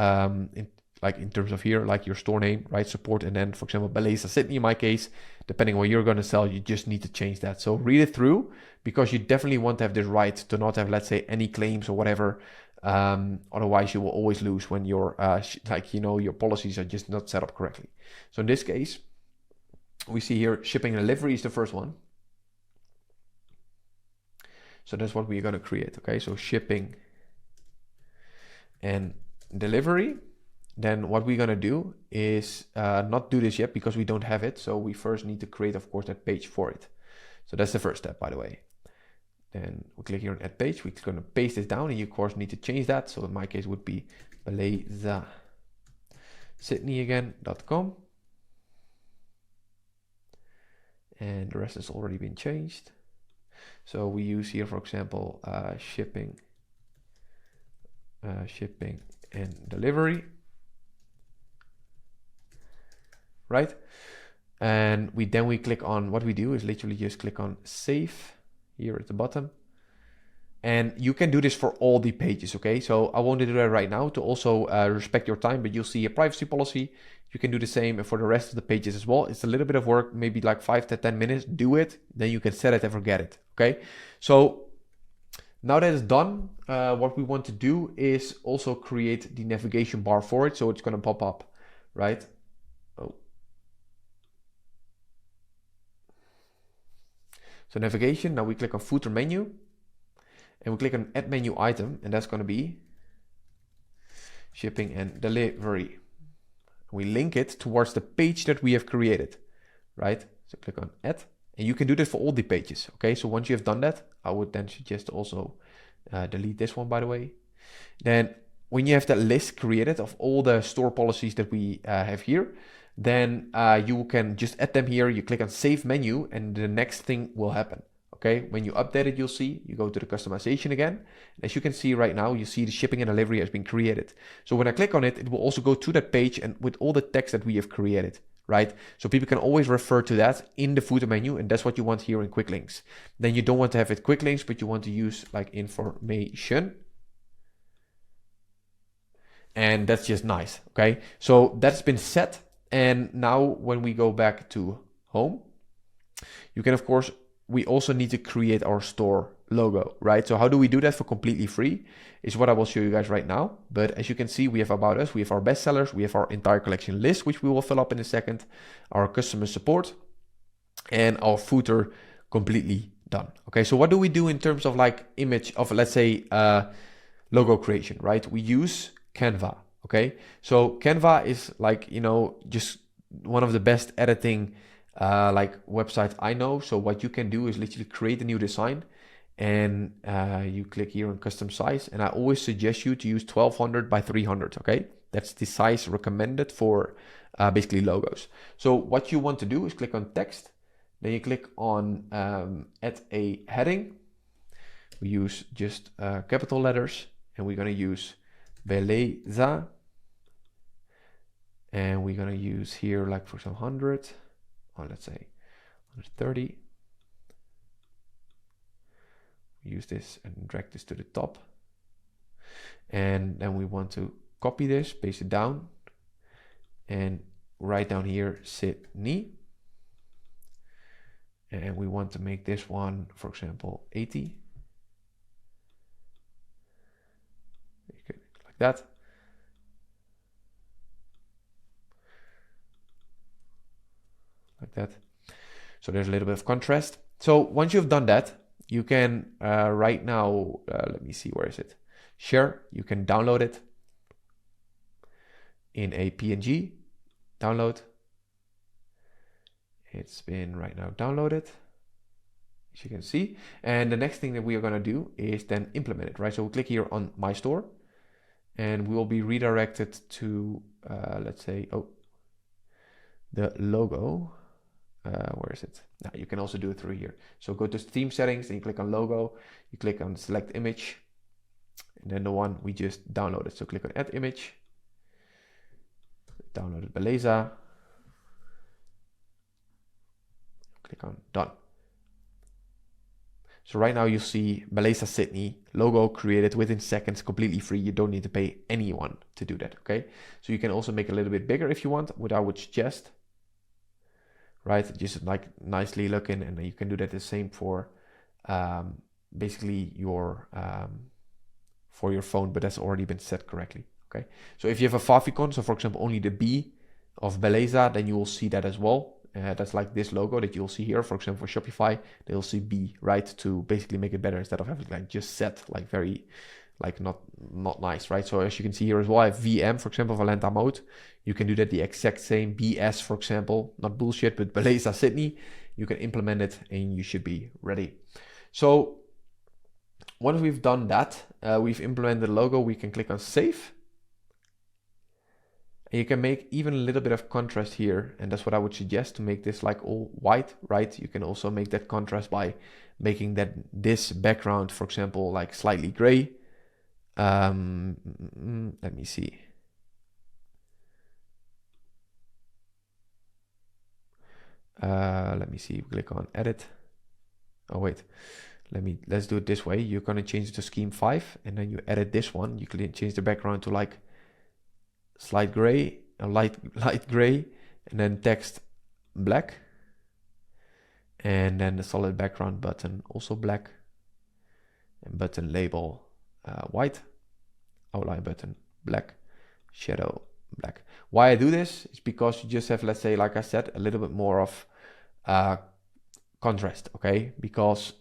in terms of here, like your store name, right? Support, and then, for example, Beleza Sydney, in my case, depending on what you're going to sell, you just need to change that. So read it through, because you definitely want to have this right, to not have, let's say, any claims or whatever. Otherwise, you will always lose when your your policies are just not set up correctly. So in this case, we see here shipping and delivery is the first one. So that's what we're going to create, okay? So shipping and delivery. Then what we're going to do is not do this yet, because we don't have it. So we first need to create, of course, that page for it. So that's the first step, by the way. Then we click here on add page. We're going to paste this down, and you, of course, need to change that. So in my case, it would be belezaSydney.com. And the rest has already been changed. So we use here, for example, shipping and delivery, right? And we click on, what we do is literally just click on save here at the bottom. And you can do this for all the pages, okay? So I won't do that right now to also respect your time, but you'll see a privacy policy. You can do the same for the rest of the pages as well. It's a little bit of work, maybe like 5 to 10 minutes. Do it, then you can set it and forget it, okay? So now that it's done, what we want to do is also create the navigation bar for it. So it's going to pop up, right? Oh. So navigation, now we click on footer menu, and we click on add menu item, and that's going to be shipping and delivery. We link it towards the page that we have created, right? So click on add, And you can do that for all the pages. Okay, so once you have done that, I would then suggest also delete this one, by the way. Then when you have that list created of all the store policies that we have here, then you can just add them here. You click on save menu and the next thing will happen. Okay, when you update it, you'll see, you go to the customization again. As you can see right now, you see the shipping and delivery has been created. So when I click on it, it will also go to that page and with all the text that we have created, right? So people can always refer to that in the footer menu, and that's what you want here in quick links. Then you don't want to have it quick links, but you want to use like information. And that's just nice, okay? So that's been set. And now when we go back to home, you can, of course, we also need to create our store logo, right? So how do we do that for completely free is what I will show you guys right now. But as you can see, we have about us, we have our bestsellers, we have our entire collection list, which we will fill up in a second, our customer support, and our footer completely done. Okay, so what do we do in terms of like image of, let's say, logo creation, right? We use Canva, okay? So Canva is like, you know, just one of the best editing like websites I know. So what you can do is literally create a new design and you click here on custom size. And I always suggest you to use 1200 by 300, okay? That's the size recommended for basically logos. So what you want to do is click on text. Then you click on add a heading. We use just capital letters and we're gonna use Beleza. And we're gonna use here like for some 100. Or let's say 130. Use this and drag this to the top. And then we want to copy this, paste it down, and write down here Sydney. And we want to make this one, for example, 80. Like that. Like that. So there's a little bit of contrast. So once you've done that, you can right now, let me see, where is it? Share, you can download it in a PNG, download. It's been right now downloaded, as you can see. And the next thing that we are gonna do is then implement it, right? So we'll click here on My Store and we will be redirected to, let's say, the logo. Where is it? Now you can also do it through here. So go to theme settings and you click on logo, you click on select image, and then the one we just downloaded. So click on add image, downloaded Beleza, click on done. So right now you see Beleza Sydney logo created within seconds, completely free. You don't need to pay anyone to do that, okay? So you can also make it a little bit bigger if you want, what I would suggest. Right, just like nicely looking, and you can do that the same for basically your for your phone, but that's already been set correctly. Okay, so if you have a favicon, so for example only the B of Beleza, then you will see that as well. That's like this logo that you'll see here. For example, for Shopify, they'll see B, right, to basically make it better instead of having like just set like very like not nice, right? So as you can see here as well, I have VM, for example, Valenta mode. You can do that the exact same. BS, for example, not bullshit, but Beleza Sydney. You can implement it and you should be ready. So once we've done that, we've implemented the logo, we can click on save. And you can make even a little bit of contrast here. And that's what I would suggest, to make this like all white, right? You can also make that contrast by making this background, for example, like slightly gray. Let me see. Let me see, click on edit. Oh wait, let's do it this way. You're gonna change it to scheme 5 and then you edit this one. You can change the background to like slight gray, light gray, and then text black. And then the solid background button also black. And button label white. Outline button black. Shadow black. Why I do this is because you just have, let's say, like I said, a little bit more of contrast, okay? Because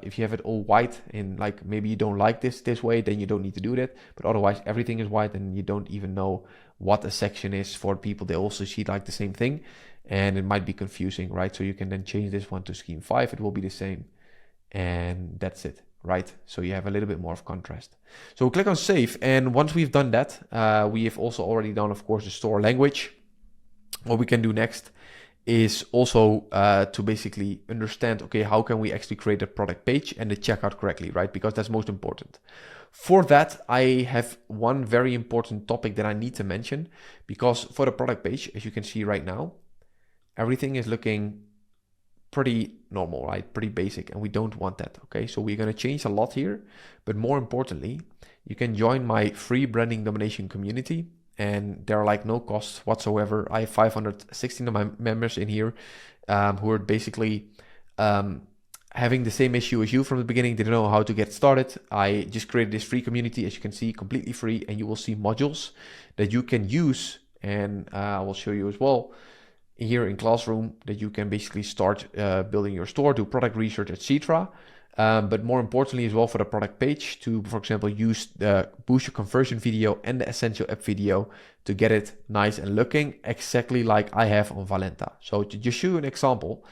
if you have it all white and like maybe you don't like this way, then you don't need to do that. But otherwise everything is white and you don't even know what a section is for people. They also see like the same thing. and it might be confusing, right? So you can then change this one to scheme 5. It will be the same, and that's it, right? So you have a little bit more of contrast. So click on save, and once we've done that, we have also already done, of course, the store language. What we can do next is also to basically understand, okay, how can we actually create a product page and the checkout correctly, right? Because that's most important. For that, I have one very important topic that I need to mention, because for the product page, as you can see right now, everything is looking pretty normal, right? Pretty basic, and we don't want that, okay? So we're gonna change a lot here, but more importantly, you can join my free branding domination community, and there are like no costs whatsoever. I have 516 of my members in here who are basically having the same issue as you from the beginning. They don't know how to get started. I just created this free community, as you can see, completely free, and you will see modules that you can use, and I will show you as well here in Classroom that you can basically start building your store, do product research, etc. But more importantly as well, for the product page, to, for example, use the boost your conversion video and the essential app video to get it nice and looking exactly like I have on Valenta. So to just show you an example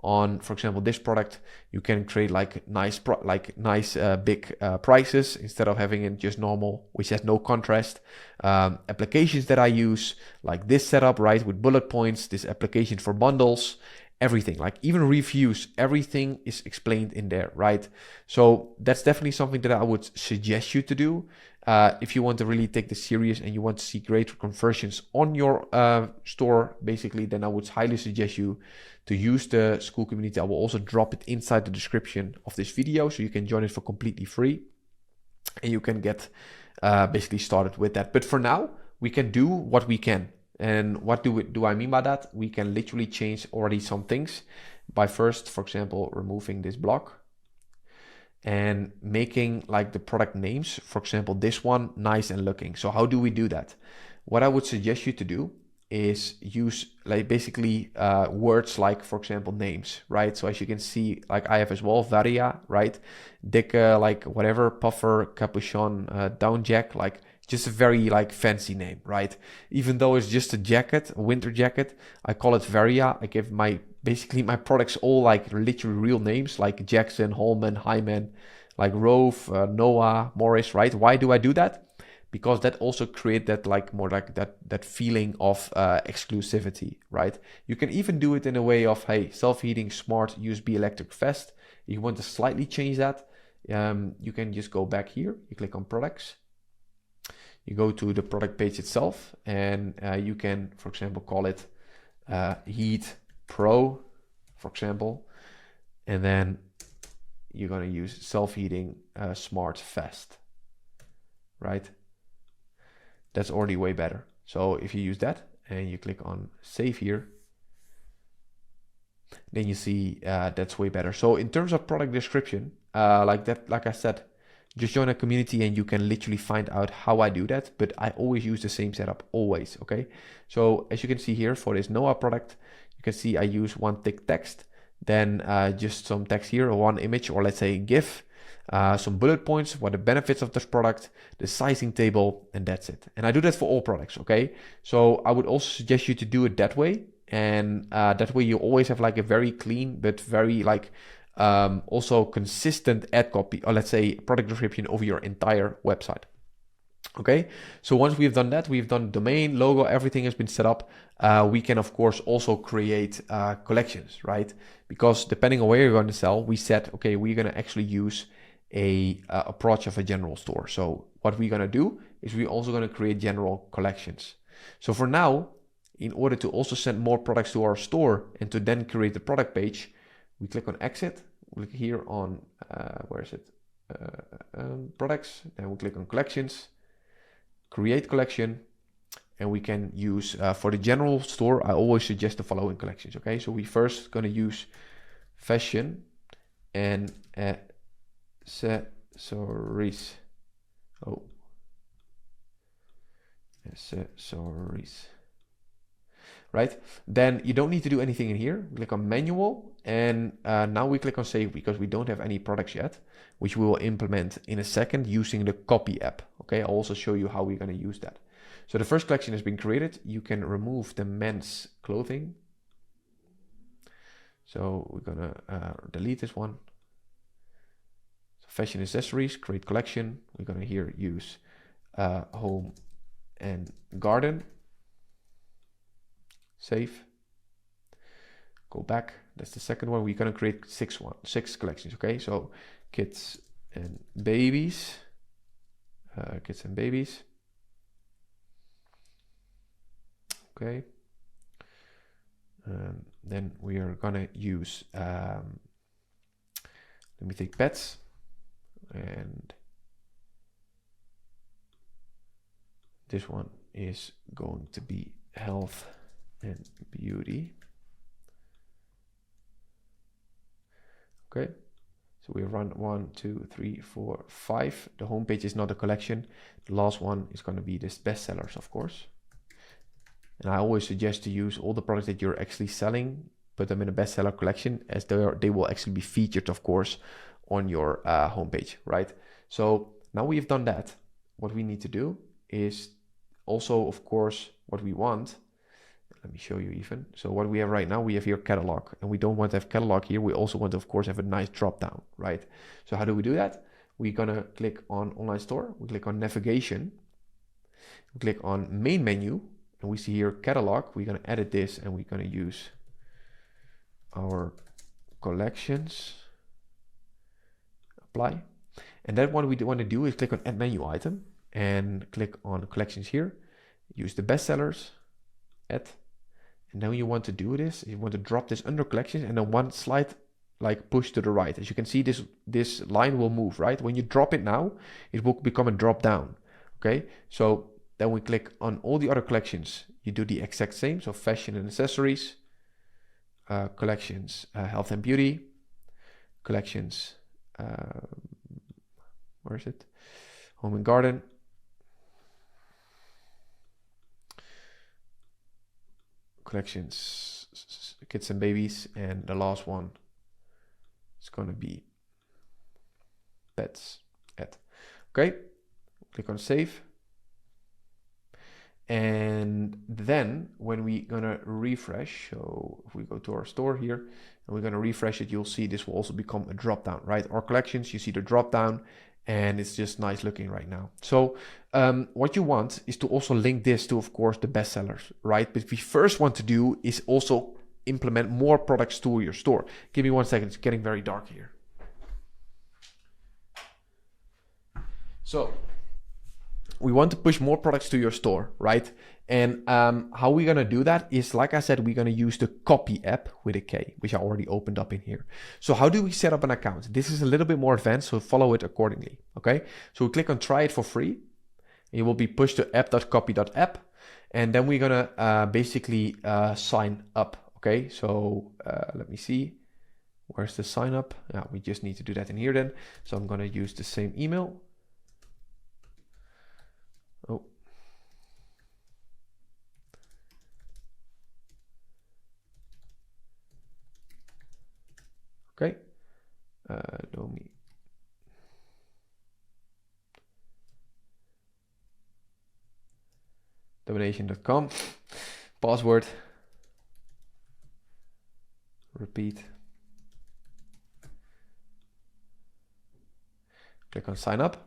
on, for example, this product, you can create like nice big prices instead of having it just normal, which has no contrast. Applications that I use, like this setup, right, with bullet points, this application for bundles, everything, like even reviews, everything is explained in there, right? So that's definitely something that I would suggest you to do. If you want to really take this serious and you want to see greater conversions on your store, basically, then I would highly suggest you to use the school community. I will also drop it inside the description of this video, so you can join it for completely free, and you can get basically started with that. But for now, we can do what we can. And what do I mean by that? We can literally change already some things by first, for example, removing this block and making like the product names, for example, this one, nice and looking. So how do we do that? What I would suggest you to do is use like basically words like, for example, names, right? So as you can see, like I have as well, Varia, right? Dikke, like whatever, puffer, capuchon, down jack, like just a very like fancy name, right? Even though it's just a jacket, a winter jacket, I call it Varia. I give basically my products all like literally real names, like Jackson, Holman, Hyman, like Rove, Noah, Morris, right? Why do I do that? Because that also create that like more like that feeling of exclusivity, right? You can even do it in a way of, hey, self-heating smart USB electric vest. If you want to slightly change that, you can just go back here, you click on products, you go to the product page itself, and you can, for example, call it Heat Pro, for example, and then you're going to use self-heating smart vest, right? That's already way better. So if you use that and you click on save here, then you see that's way better. So in terms of product description, like I said, just join a community and you can literally find out how I do that. But I always use the same setup, always, okay? So as you can see here, for this Noah product, you can see I use one thick text, then just some text here, or one image, or let's say GIF, some bullet points, what the benefits of this product, the sizing table, and that's it. And I do that for all products, okay? So I would also suggest you to do it that way. And that way you always have like a very clean, but very like also consistent ad copy, or let's say product description over your entire website. Okay, so once we've done that, we've done domain, logo, everything has been set up. We can of course also create collections, right? Because depending on where you're going to sell, we said, okay, we're going to actually use a approach of a general store. So what we're going to do is we're also going to create general collections. So for now, in order to also send more products to our store and to then create the product page, we click on exit, we click here on, where is it? Products, then we click on collections, create collection, and we can use, for the general store, I always suggest the following collections, okay? So we first gonna use fashion and accessories. Oh, accessories. Right? Then you don't need to do anything in here. Click on manual, and now we click on save because we don't have any products yet, which we will implement in a second using the copy app. Okay, I'll also show you how we're going to use that. So the first collection has been created. You can remove the men's clothing. So we're gonna delete this one. So fashion accessories, create collection. We're gonna here use home and garden. Save. Go back. That's the second one. We're gonna create six collections. Okay, so kids and babies. Kids and babies. Okay. Then we are gonna use. Let me take pets, and this one is going to be health and beauty. Okay, so we run 1, 2, 3, 4, 5. The homepage is not a collection. The last one is going to be this bestsellers, of course. And I always suggest to use all the products that you're actually selling, put them in a bestseller collection, as they will actually be featured, of course, on your homepage, right? So now we've done that. What we need to do is also, of course, what we want. Let me show you even. So what we have right now, we have here catalog, and we don't want to have catalog here. We also want to, of course, have a nice drop down, right? So how do we do that? We're gonna click on online store. We click on navigation. We click on main menu, and we see here catalog. We're gonna edit this, and we're gonna use our collections. Apply. And then what we want to do is click on add menu item and click on collections here. Use the bestsellers, add. And then you want to do this, you want to drop this under collections, and then one slide like push to the right. As you can see, this line will move, right? When you drop it now, it will become a drop down. Okay, so then we click on all the other collections. You do the exact same. So fashion and accessories, collections, health and beauty, collections, where is it? Home and garden. Collections, kids and babies, and the last one is going to be pets. Add. Okay, click on save. And then when we're gonna refresh, so if we go to our store here and we're gonna refresh it, you'll see this will also become a drop down, right? Our collections, you see the drop down, and it's just nice looking right now. So what you want is to also link this to, of course, the bestsellers, right? But we first want to do is also implement more products to your store. Give me 1 second, it's getting very dark here. So we want to push more products to your store, right? And how we're gonna do that is, like I said, we're gonna use the copy app with a K, which I already opened up in here. So how do we set up an account? This is a little bit more advanced, so follow it accordingly, okay? So we click on try it for free. It will be pushed to app.copy.app. And then we're gonna basically sign up, okay? So let me see, where's the sign up? Yeah, we just need to do that in here then. So I'm gonna use the same email. Oh. Okay. Domi. Domination.com. Password. Repeat. Click on sign up.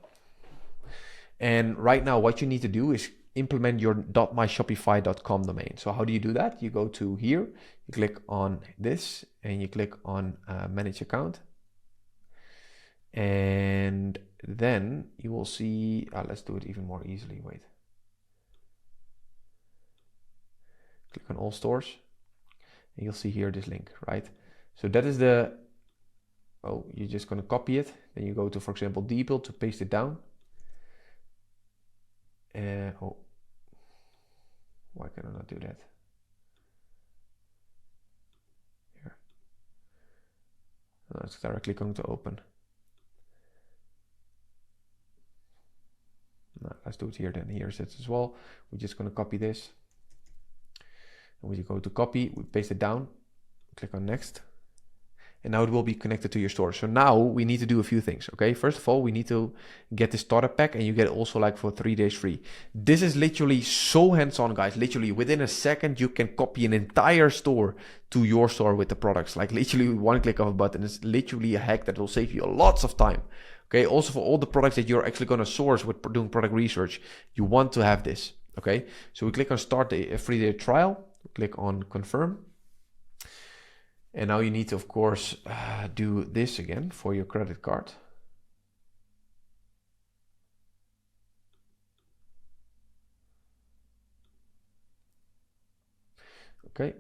And right now what you need to do is implement your .myshopify.com domain. So how do you do that? You go to here, you click on this, and you click on manage account. And then you will see, let's do it even more easily, wait. Click on all stores, and you'll see here this link, right? So that is the, you're just gonna copy it. Then you go to, for example, Deeple to paste it down. Why can I not do that? Here. No, it's directly going to open. No, let's do it here then. Here's it as well. We're just going to copy this. And we go to copy, we paste it down, click on next. and now it will be connected to your store. So now we need to do a few things, okay? First of all, we need to get the starter pack, and you get also like for 3 days free. This is literally so hands-on, guys. Literally within a second, you can copy an entire store to your store with the products. Like literally one click of a button. It's literally a hack that will save you lots of time. Okay, also for all the products that you're actually gonna source with doing product research, you want to have this, okay? So we click on start a free day trial, click on confirm. And now you need to, of course, do this again for your credit card. Okay,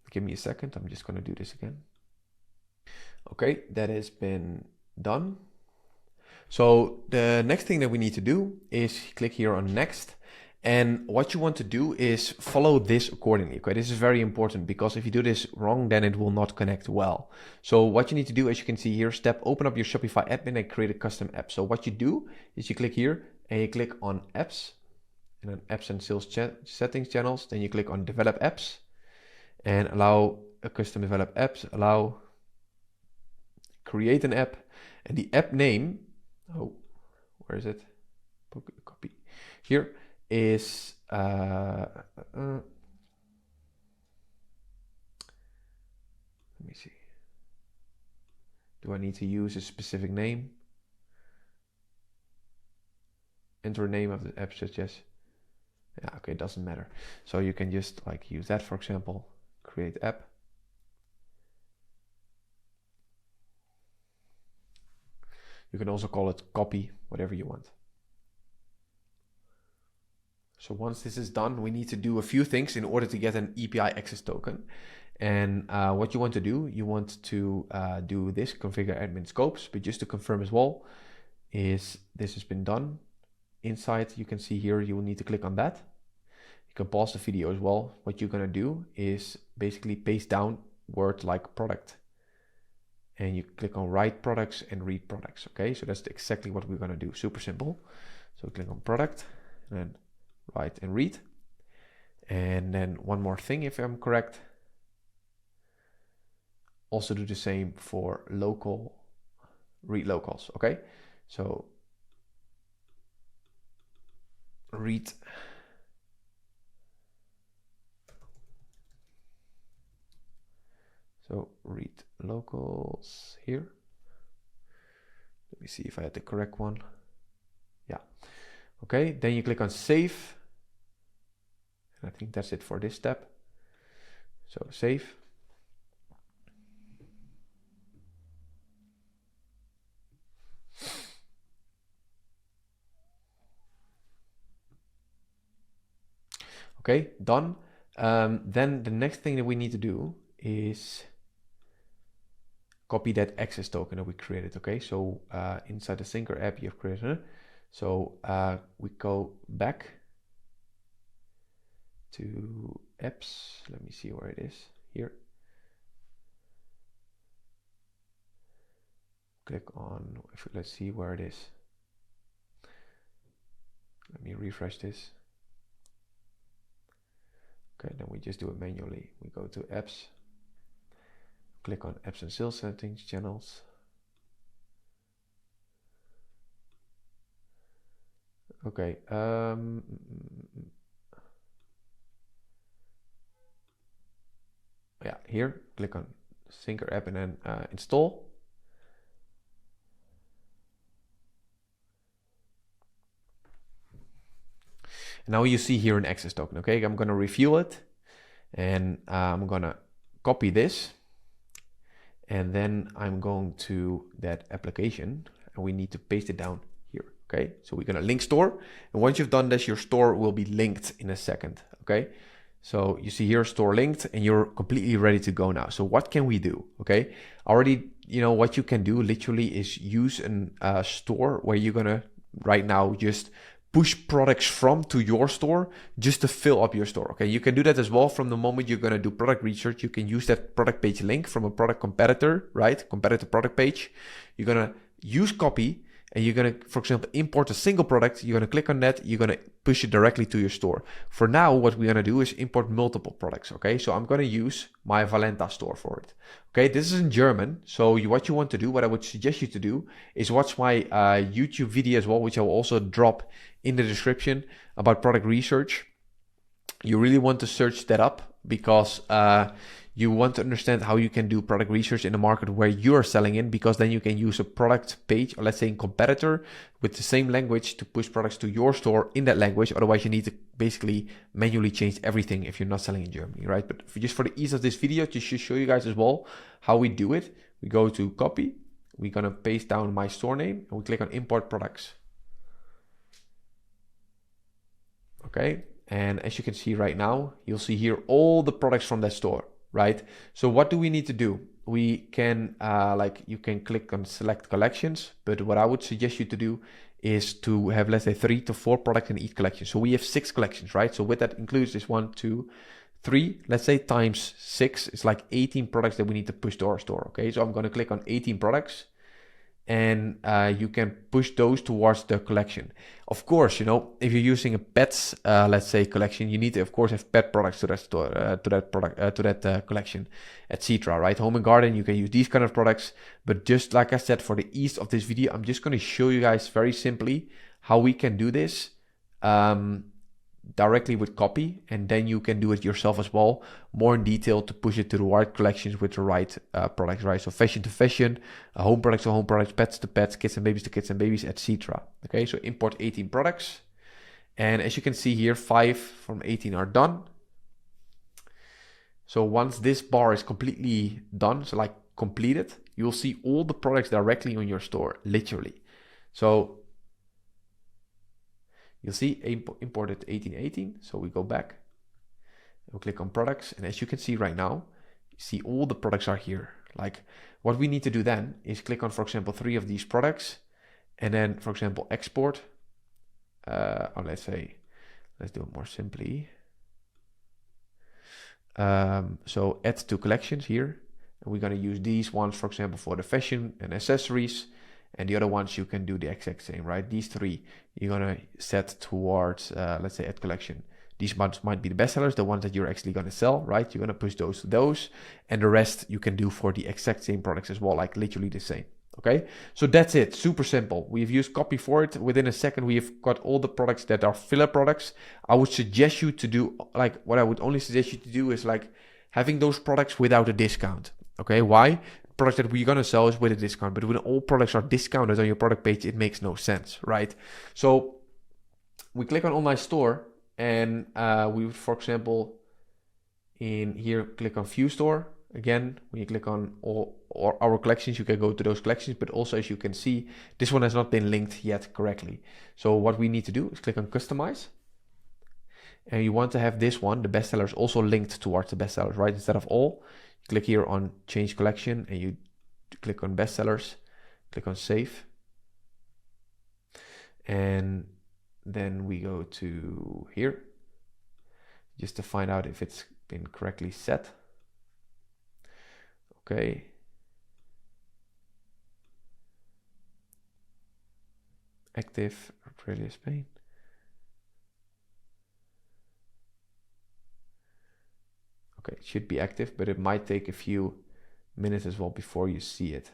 give me a second. I'm just going to do this again. Okay, that has been done. So the next thing that we need to do is click here on next. And what you want to do is follow this accordingly, okay? This is very important because if you do this wrong, then it will not connect well. So what you need to do, as you can see here, open up your Shopify admin and create a custom app. So what you do is you click here and you click on apps and then apps and sales settings channels. Then you click on develop apps and allow a custom develop apps, allow create an app, and the app name, oh, where is it? Copy here. Is let me see. Do I need to use a specific name? Enter a name of the app such as, yeah, okay, it doesn't matter. So you can just like use that, for example, create app. You can also call it copy, whatever you want. So once this is done, we need to do a few things in order to get an API access token. And what you want to do, you want to do this, configure admin scopes, but just to confirm as well, is this has been done. Inside, you can see here, you will need to click on that. You can pause the video as well. What you're gonna do is basically paste down words like product. And you click on write products and read products, okay? So that's exactly what we're gonna do, super simple. So click on product, and then write and read. And then one more thing, if I'm correct, also do the same for local, read locals, okay? So read locals here. Let me see if I had the correct one. Yeah, okay, then you click on save. I think that's it for this step. So save. Okay, done. Then the next thing that we need to do is copy that access token that we created. Okay, so inside the Syncer app you have created. So we go back to apps. Let me see where it is here. Click on, let's see where it is. Let me refresh this. Okay, then we just do it manually. We go to apps, click on apps and sales settings channels. Okay, yeah, here, click on Syncer app and then install. And now you see here an access token, okay? I'm gonna review it and I'm gonna copy this. And then I'm going to that application and we need to paste it down here, okay? So we're gonna link store. And once you've done this, your store will be linked in a second, okay? So you see here store linked and you're completely ready to go now. So what can we do, okay? Already, you know, what you can do literally is use a store where you're gonna right now just push products from to your store just to fill up your store. Okay, you can do that as well from the moment you're going to do product research. You can use that product page link from a product competitor, right? Competitor product page. You're going to use copy and you're going to, for example, import a single product. You're going to click on that. You're going to push it directly to your store. For now, what we're going to do is import multiple products. Okay, so I'm going to use my Valenta store for it. Okay, this is in German. So what you want to do, what I would suggest you to do, is watch my YouTube video as well, which I will also drop in the description about product research. You really want to search that up because you want to understand how you can do product research in the market where you're selling in, because then you can use a product page, or let's say a competitor with the same language, to push products to your store in that language. Otherwise, you need to basically manually change everything if you're not selling in Germany, right? But just for the ease of this video, just to show you guys as well how we do it, we go to copy, we're going to paste down my store name, and we click on import products. Okay. And as you can see right now, you'll see here all the products from that store, right? So what do we need to do? We can, you can click on select collections, but what I would suggest you to do is to have, let's say, 3 to 4 products in each collection. So we have 6 collections, right? So with that includes this 1, 2, 3, let's say times 6, it's like 18 products that we need to push to our store. Okay, so I'm going to click on 18 products. And you can push those towards the collection. Of course, you know, if you're using a pets, let's say, collection, you need to, of course, have pet products to that store, to that collection, etc. Right? Home and garden, you can use these kind of products. But just like I said, for the ease of this video, I'm just going to show you guys very simply how we can do this directly with copy, and then you can do it yourself as well, more in detail, to push it to the right collections with the right products, right? So fashion to fashion, home products to home products, pets to pets, kids and babies to kids and babies, etc. Okay, so import 18 products, and as you can see here, 5 from 18 are done. So once this bar is completely done, so like completed, you'll see all the products directly on your store, literally. So you'll see imported 1818. So we go back, we'll click on products. And as you can see right now, you see all the products are here. Like what we need to do then is click on, for example, 3 of these products. And then, for example, export. Let's do it more simply. So add to collections here. And we're going to use these ones, for example, for the fashion and accessories. And the other ones you can do the exact same, right? These 3 you're gonna set towards, let's say, add collection. These ones might be the best sellers, the ones that you're actually gonna sell, right? You're gonna push those to those, and the rest you can do for the exact same products as well, like literally the same. Okay, so that's it, super simple. We've used copy for it. Within a second, we've got all the products that are filler products. I would suggest you to do, like, what I would only suggest you to do is like having those products without a discount. Okay, why? Products that we're gonna sell is with a discount, but when all products are discounted on your product page, it makes no sense, right? So we click on online store, and we would, for example, in here, click on view store. Again, when you click on all our collections, you can go to those collections, but also, as you can see, this one has not been linked yet correctly. So what we need to do is click on customize, and you want to have this one, the bestsellers, also linked towards the bestsellers, right? Instead of all, click here on change collection, and you click on bestsellers, click on save, and then we go to here just to find out if it's been correctly set. Okay, active, Australia, Spain. Okay, it should be active, but it might take a few minutes as well before you see it.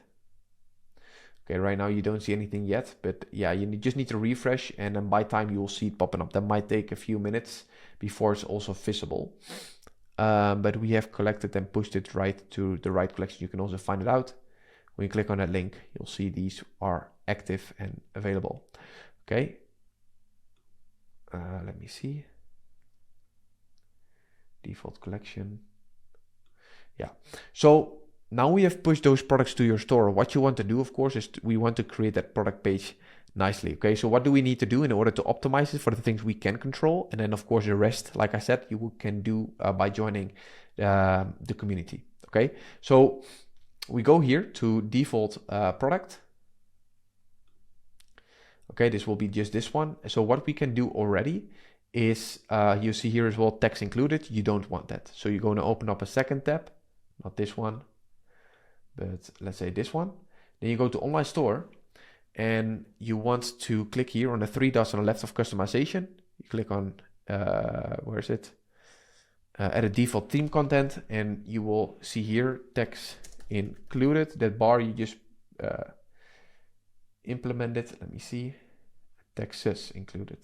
Okay, right now you don't see anything yet, but yeah, you just need to refresh, and then by time you will see it popping up. That might take a few minutes before it's also visible. But we have collected and pushed it right to the right collection. You can also find it out. When you click on that link, you'll see these are active and available. Okay, let me see. Default collection. Yeah, so now we have pushed those products to your store. What you want to do, of course, is we want to create that product page nicely. Okay, so what do we need to do in order to optimize it for the things we can control? And then, of course, the rest, like I said, you can do by joining the community. Okay, so we go here to default product. Okay, this will be just this one. So what we can do already is you see here as well, text included. You don't want that. So you're going to open up a second tab, not this one, but let's say this one. Then you go to online store, and you want to click here on the three dots on the left of customization. You click on, where is it? Add a default theme content, and you will see here text included. That bar you just implemented. Let me see. Text is included.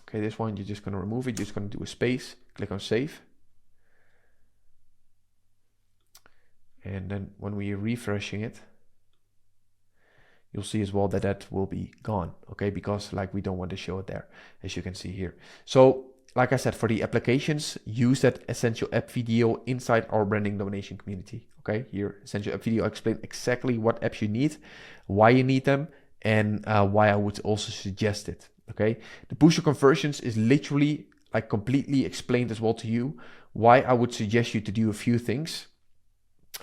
Okay, this one you're just going to remove it. You're just going to do a space. Click on save. And then when we're refreshing it, you'll see as well that that will be gone, okay? Because like we don't want to show it there, as you can see here. So like I said, for the applications, use that essential app video inside our branding domination community, okay? Here, essential app video, I explain exactly what apps you need, why you need them, and why I would also suggest it, okay? The booster conversions is literally like completely explained as well to you, why I would suggest you to do a few things,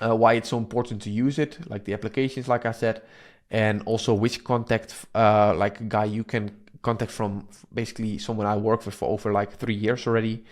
why it's so important to use it, like the applications, like I said, and also which contact, like a guy you can contact from, basically someone I worked with for over like 3 years already.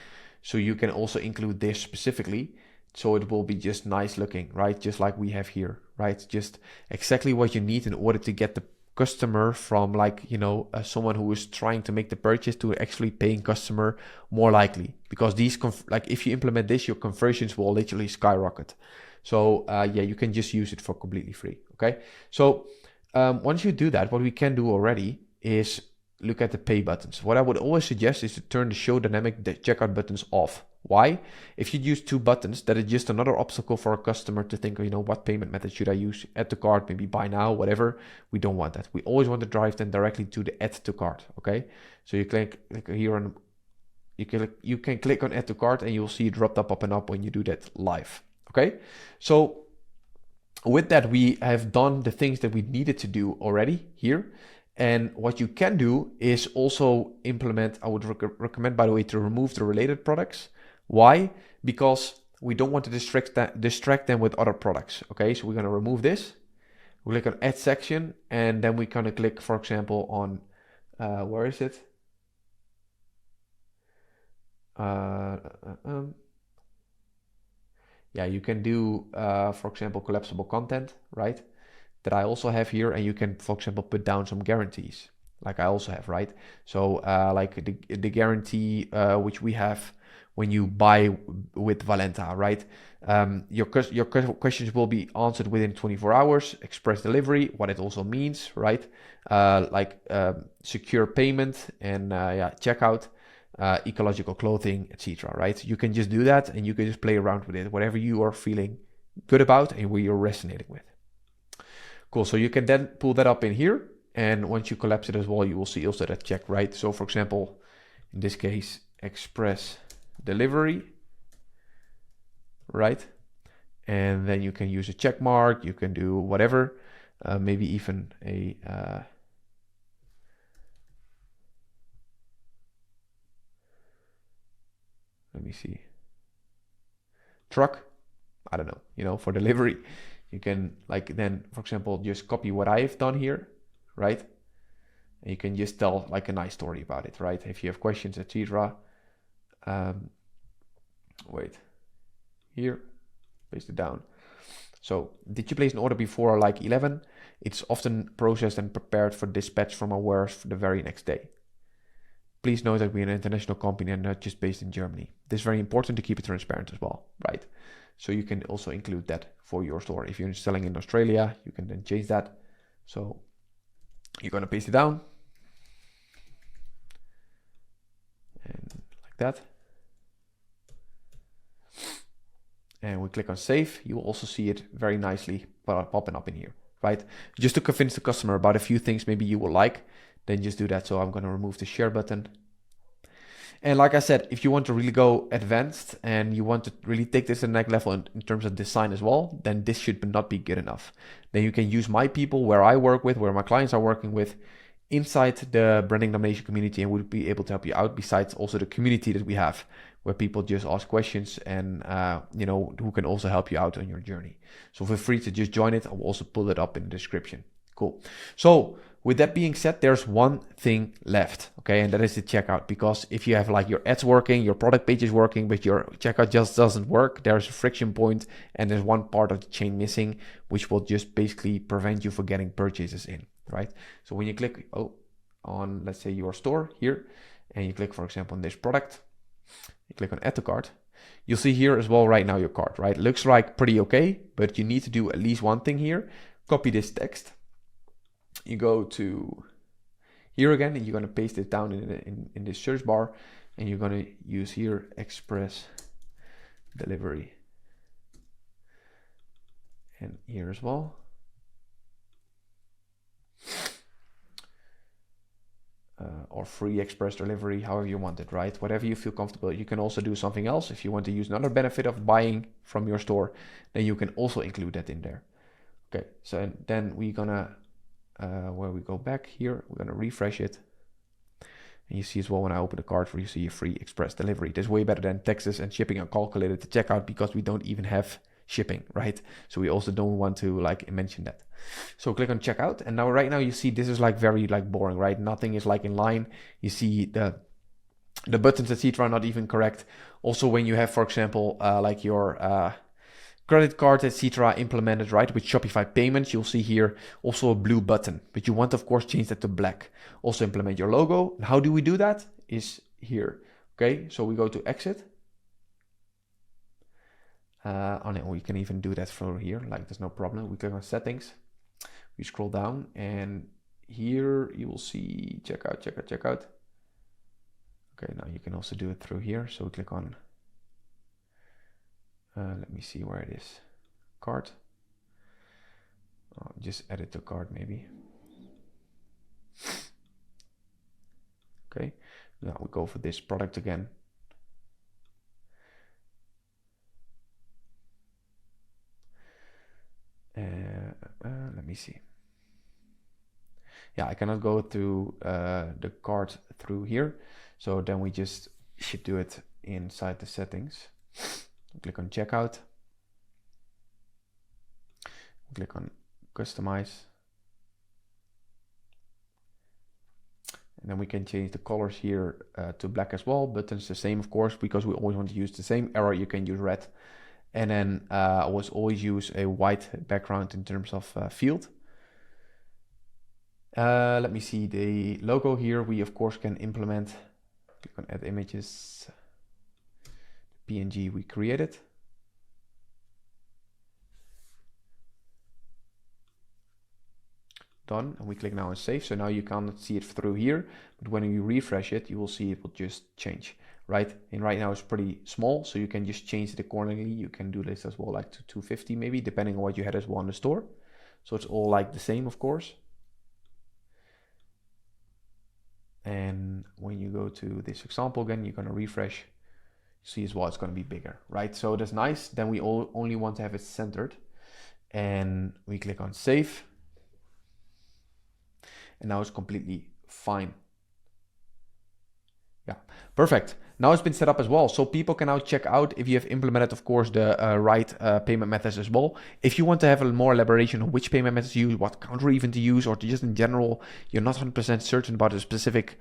So you can also include this specifically. So it will be just nice looking, right? Just like we have here, right? Just exactly what you need in order to get the customer from like, you know, someone who is trying to make the purchase to actually paying customer more likely. Because these, like if you implement this, your conversions will literally skyrocket. So yeah, you can just use it for completely free, okay? So once you do that, what we can do already is look at the pay buttons. What I would always suggest is to turn the show dynamic checkout buttons off. Why? If you use two buttons, that is just another obstacle for a customer to think, you know, what payment method should I use? Add to cart, maybe buy now, whatever. We don't want that. We always want to drive them directly to the add to cart, okay? So you click here on, you can click on add to cart and you'll see it dropped up and up when you do that live, okay? So with that, we have done the things that we needed to do already here. And what you can do is also implement, I would recommend, by the way, to remove the related products. Why? Because we don't want to distract them with other products. Okay, so we're going to remove this. We click on add section, and then we're going to click, for example, on, where is it? Yeah, you can do, for example, collapsible content, right? That I also have here, and you can, for example, put down some guarantees, like I also have, right? So like the guarantee which we have when you buy with Valenta, right? Your questions will be answered within 24 hours, express delivery, what it also means, right? Like secure payment and yeah, checkout, ecological clothing, etc., right? You can just do that, and you can just play around with it, whatever you are feeling good about and what you're resonating with. Cool, so you can then pull that up in here, and once you collapse it as well, you will see also that check, right? So for example, in this case, express delivery, right? And then you can use a check mark, you can do whatever, maybe even a, let me see, truck, I don't know, you know, for delivery. You can like then, for example, just copy what I've done here, right? And you can just tell like a nice story about it, right? If you have questions, etc. Wait, here, paste it down. So did you place an order before like 11? It's often processed and prepared for dispatch from our warehouse for the very next day. Please note that we're an international company and not just based in Germany. This is very important to keep it transparent as well, right? So you can also include that for your store. If you're selling in Australia, you can then change that. So you're going to paste it down. And like that. And we click on save. You will also see it very nicely popping up in here, right? Just to convince the customer about a few things maybe you will like, then just do that. So I'm going to remove the share button. And like I said, if you want to really go advanced and you want to really take this to the next level in terms of design as well, then this should not be good enough. Then you can use my people, where I work with, where my clients are working with, inside the branding domination community, and we'll be able to help you out, besides also the community that we have, where people just ask questions and, you know, who can also help you out on your journey. So feel free to just join it. I will also pull it up in the description. Cool. So with that being said, there's one thing left, okay, and that is the checkout. Because if you have like your ads working, your product page is working, but your checkout just doesn't work, there's a friction point and there's one part of the chain missing, which will just basically prevent you from getting purchases in, right? So when you click on, let's say, your store here, and you click, for example, on this product, you click on add to cart, you'll see here as well right now your cart, right? Looks like pretty okay, but you need to do at least one thing here. Copy this text. You go to here again, and you're going to paste it down in this search bar, and you're going to use here express delivery, and here as well. Or free express delivery, however you want it, right? Whatever you feel comfortable. You can also do something else. If you want to use another benefit of buying from your store, then you can also include that in there. Okay, so then we're gonna, where we go back here, we're gonna refresh it. And you see as well, when I open the cart, you see a free express delivery. This is way better than taxes and shipping are calculated to checkout, because we don't even have shipping, right? So we also don't want to like mention that. So click on checkout, and now right now you see this is like very like boring, right? Nothing is like in line. You see the buttons, etc., are not even correct. Also, when you have, for example, like your credit card, etc., implemented, right, with Shopify payments, you'll see here also a blue button, but you want, of course, change that to black. Also implement your logo. How do we do that? Is here. Okay, so we go to exit. We can even do that through here, like there's no problem. We click on settings, we scroll down, and here you will see checkout. Okay, now you can also do it through here. So we click on, let me see where it is, cart. Just add it to cart maybe. Okay, now we go for this product again. Let me see. Yeah, I cannot go to the cart through here. So then we just should do it inside the settings. Click on checkout. Click on customize. And then we can change the colors here to black as well. Buttons the same, of course, because we always want to use the same. Arrow, you can use red. And then always use a white background in terms of field. Let me see the logo here. We of course can implement. Click on add images. PNG we created. Done, and we click now on save. So now you can't see it through here, but when you refresh it, you will see it will just change. Right, and right now it's pretty small, so you can just change it accordingly. You can do this as well, like to 250 maybe, depending on what you had as well in the store. So it's all like the same, of course. And when you go to this example again, you're going to refresh. You see as well, it's going to be bigger, right? So that's nice. Then we only want to have it centered, and we click on save. And now it's completely fine. Yeah, perfect. Now it's been set up as well, so people can now check out if you have implemented, of course, the right payment methods as well. If you want to have a more elaboration on which payment methods to use, what counter even to use, or to just in general, you're not 100% certain about a specific,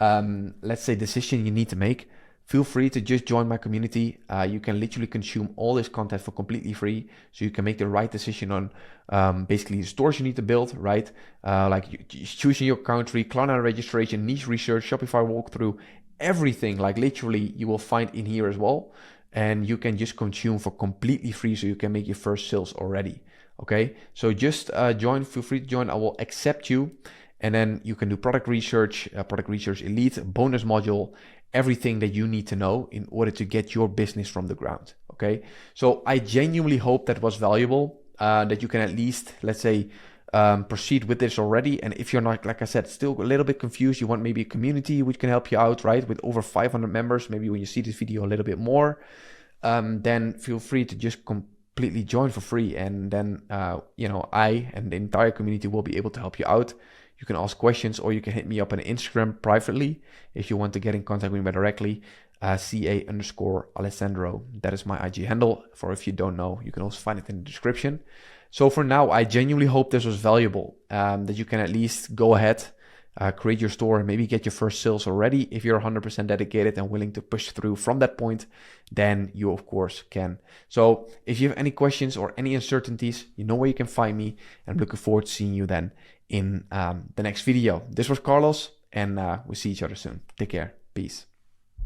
let's say, decision you need to make, feel free to just join my community. You can literally consume all this content for completely free, so you can make the right decision on basically the stores you need to build, right? Like choosing your country, client registration, niche research, Shopify walkthrough, everything, like literally you will find in here as well, and you can just consume for completely free, so you can make your first sales already. Okay, so just join, feel free to join. I will accept you, and then you can do product research elite, bonus module, everything that you need to know in order to get your business from the ground. Okay, so I genuinely hope that was valuable, that you can at least, let's say, proceed with this already. And if you're not, like I said, still a little bit confused, you want maybe a community which can help you out, right? With over 500 members, maybe when you see this video a little bit more, then feel free to just completely join for free. And then, I and the entire community will be able to help you out. You can ask questions, or you can hit me up on Instagram privately if you want to get in contact with me directly. CA_Alessandro. That is my IG handle. For if you don't know, you can also find it in the description. So for now, I genuinely hope this was valuable, that you can at least go ahead, create your store, and maybe get your first sales already. If you're 100% dedicated and willing to push through from that point, then you of course can. So if you have any questions or any uncertainties, you know where you can find me, and I'm looking forward to seeing you then in the next video. This was Carlos, and we'll see each other soon. Take care. Peace.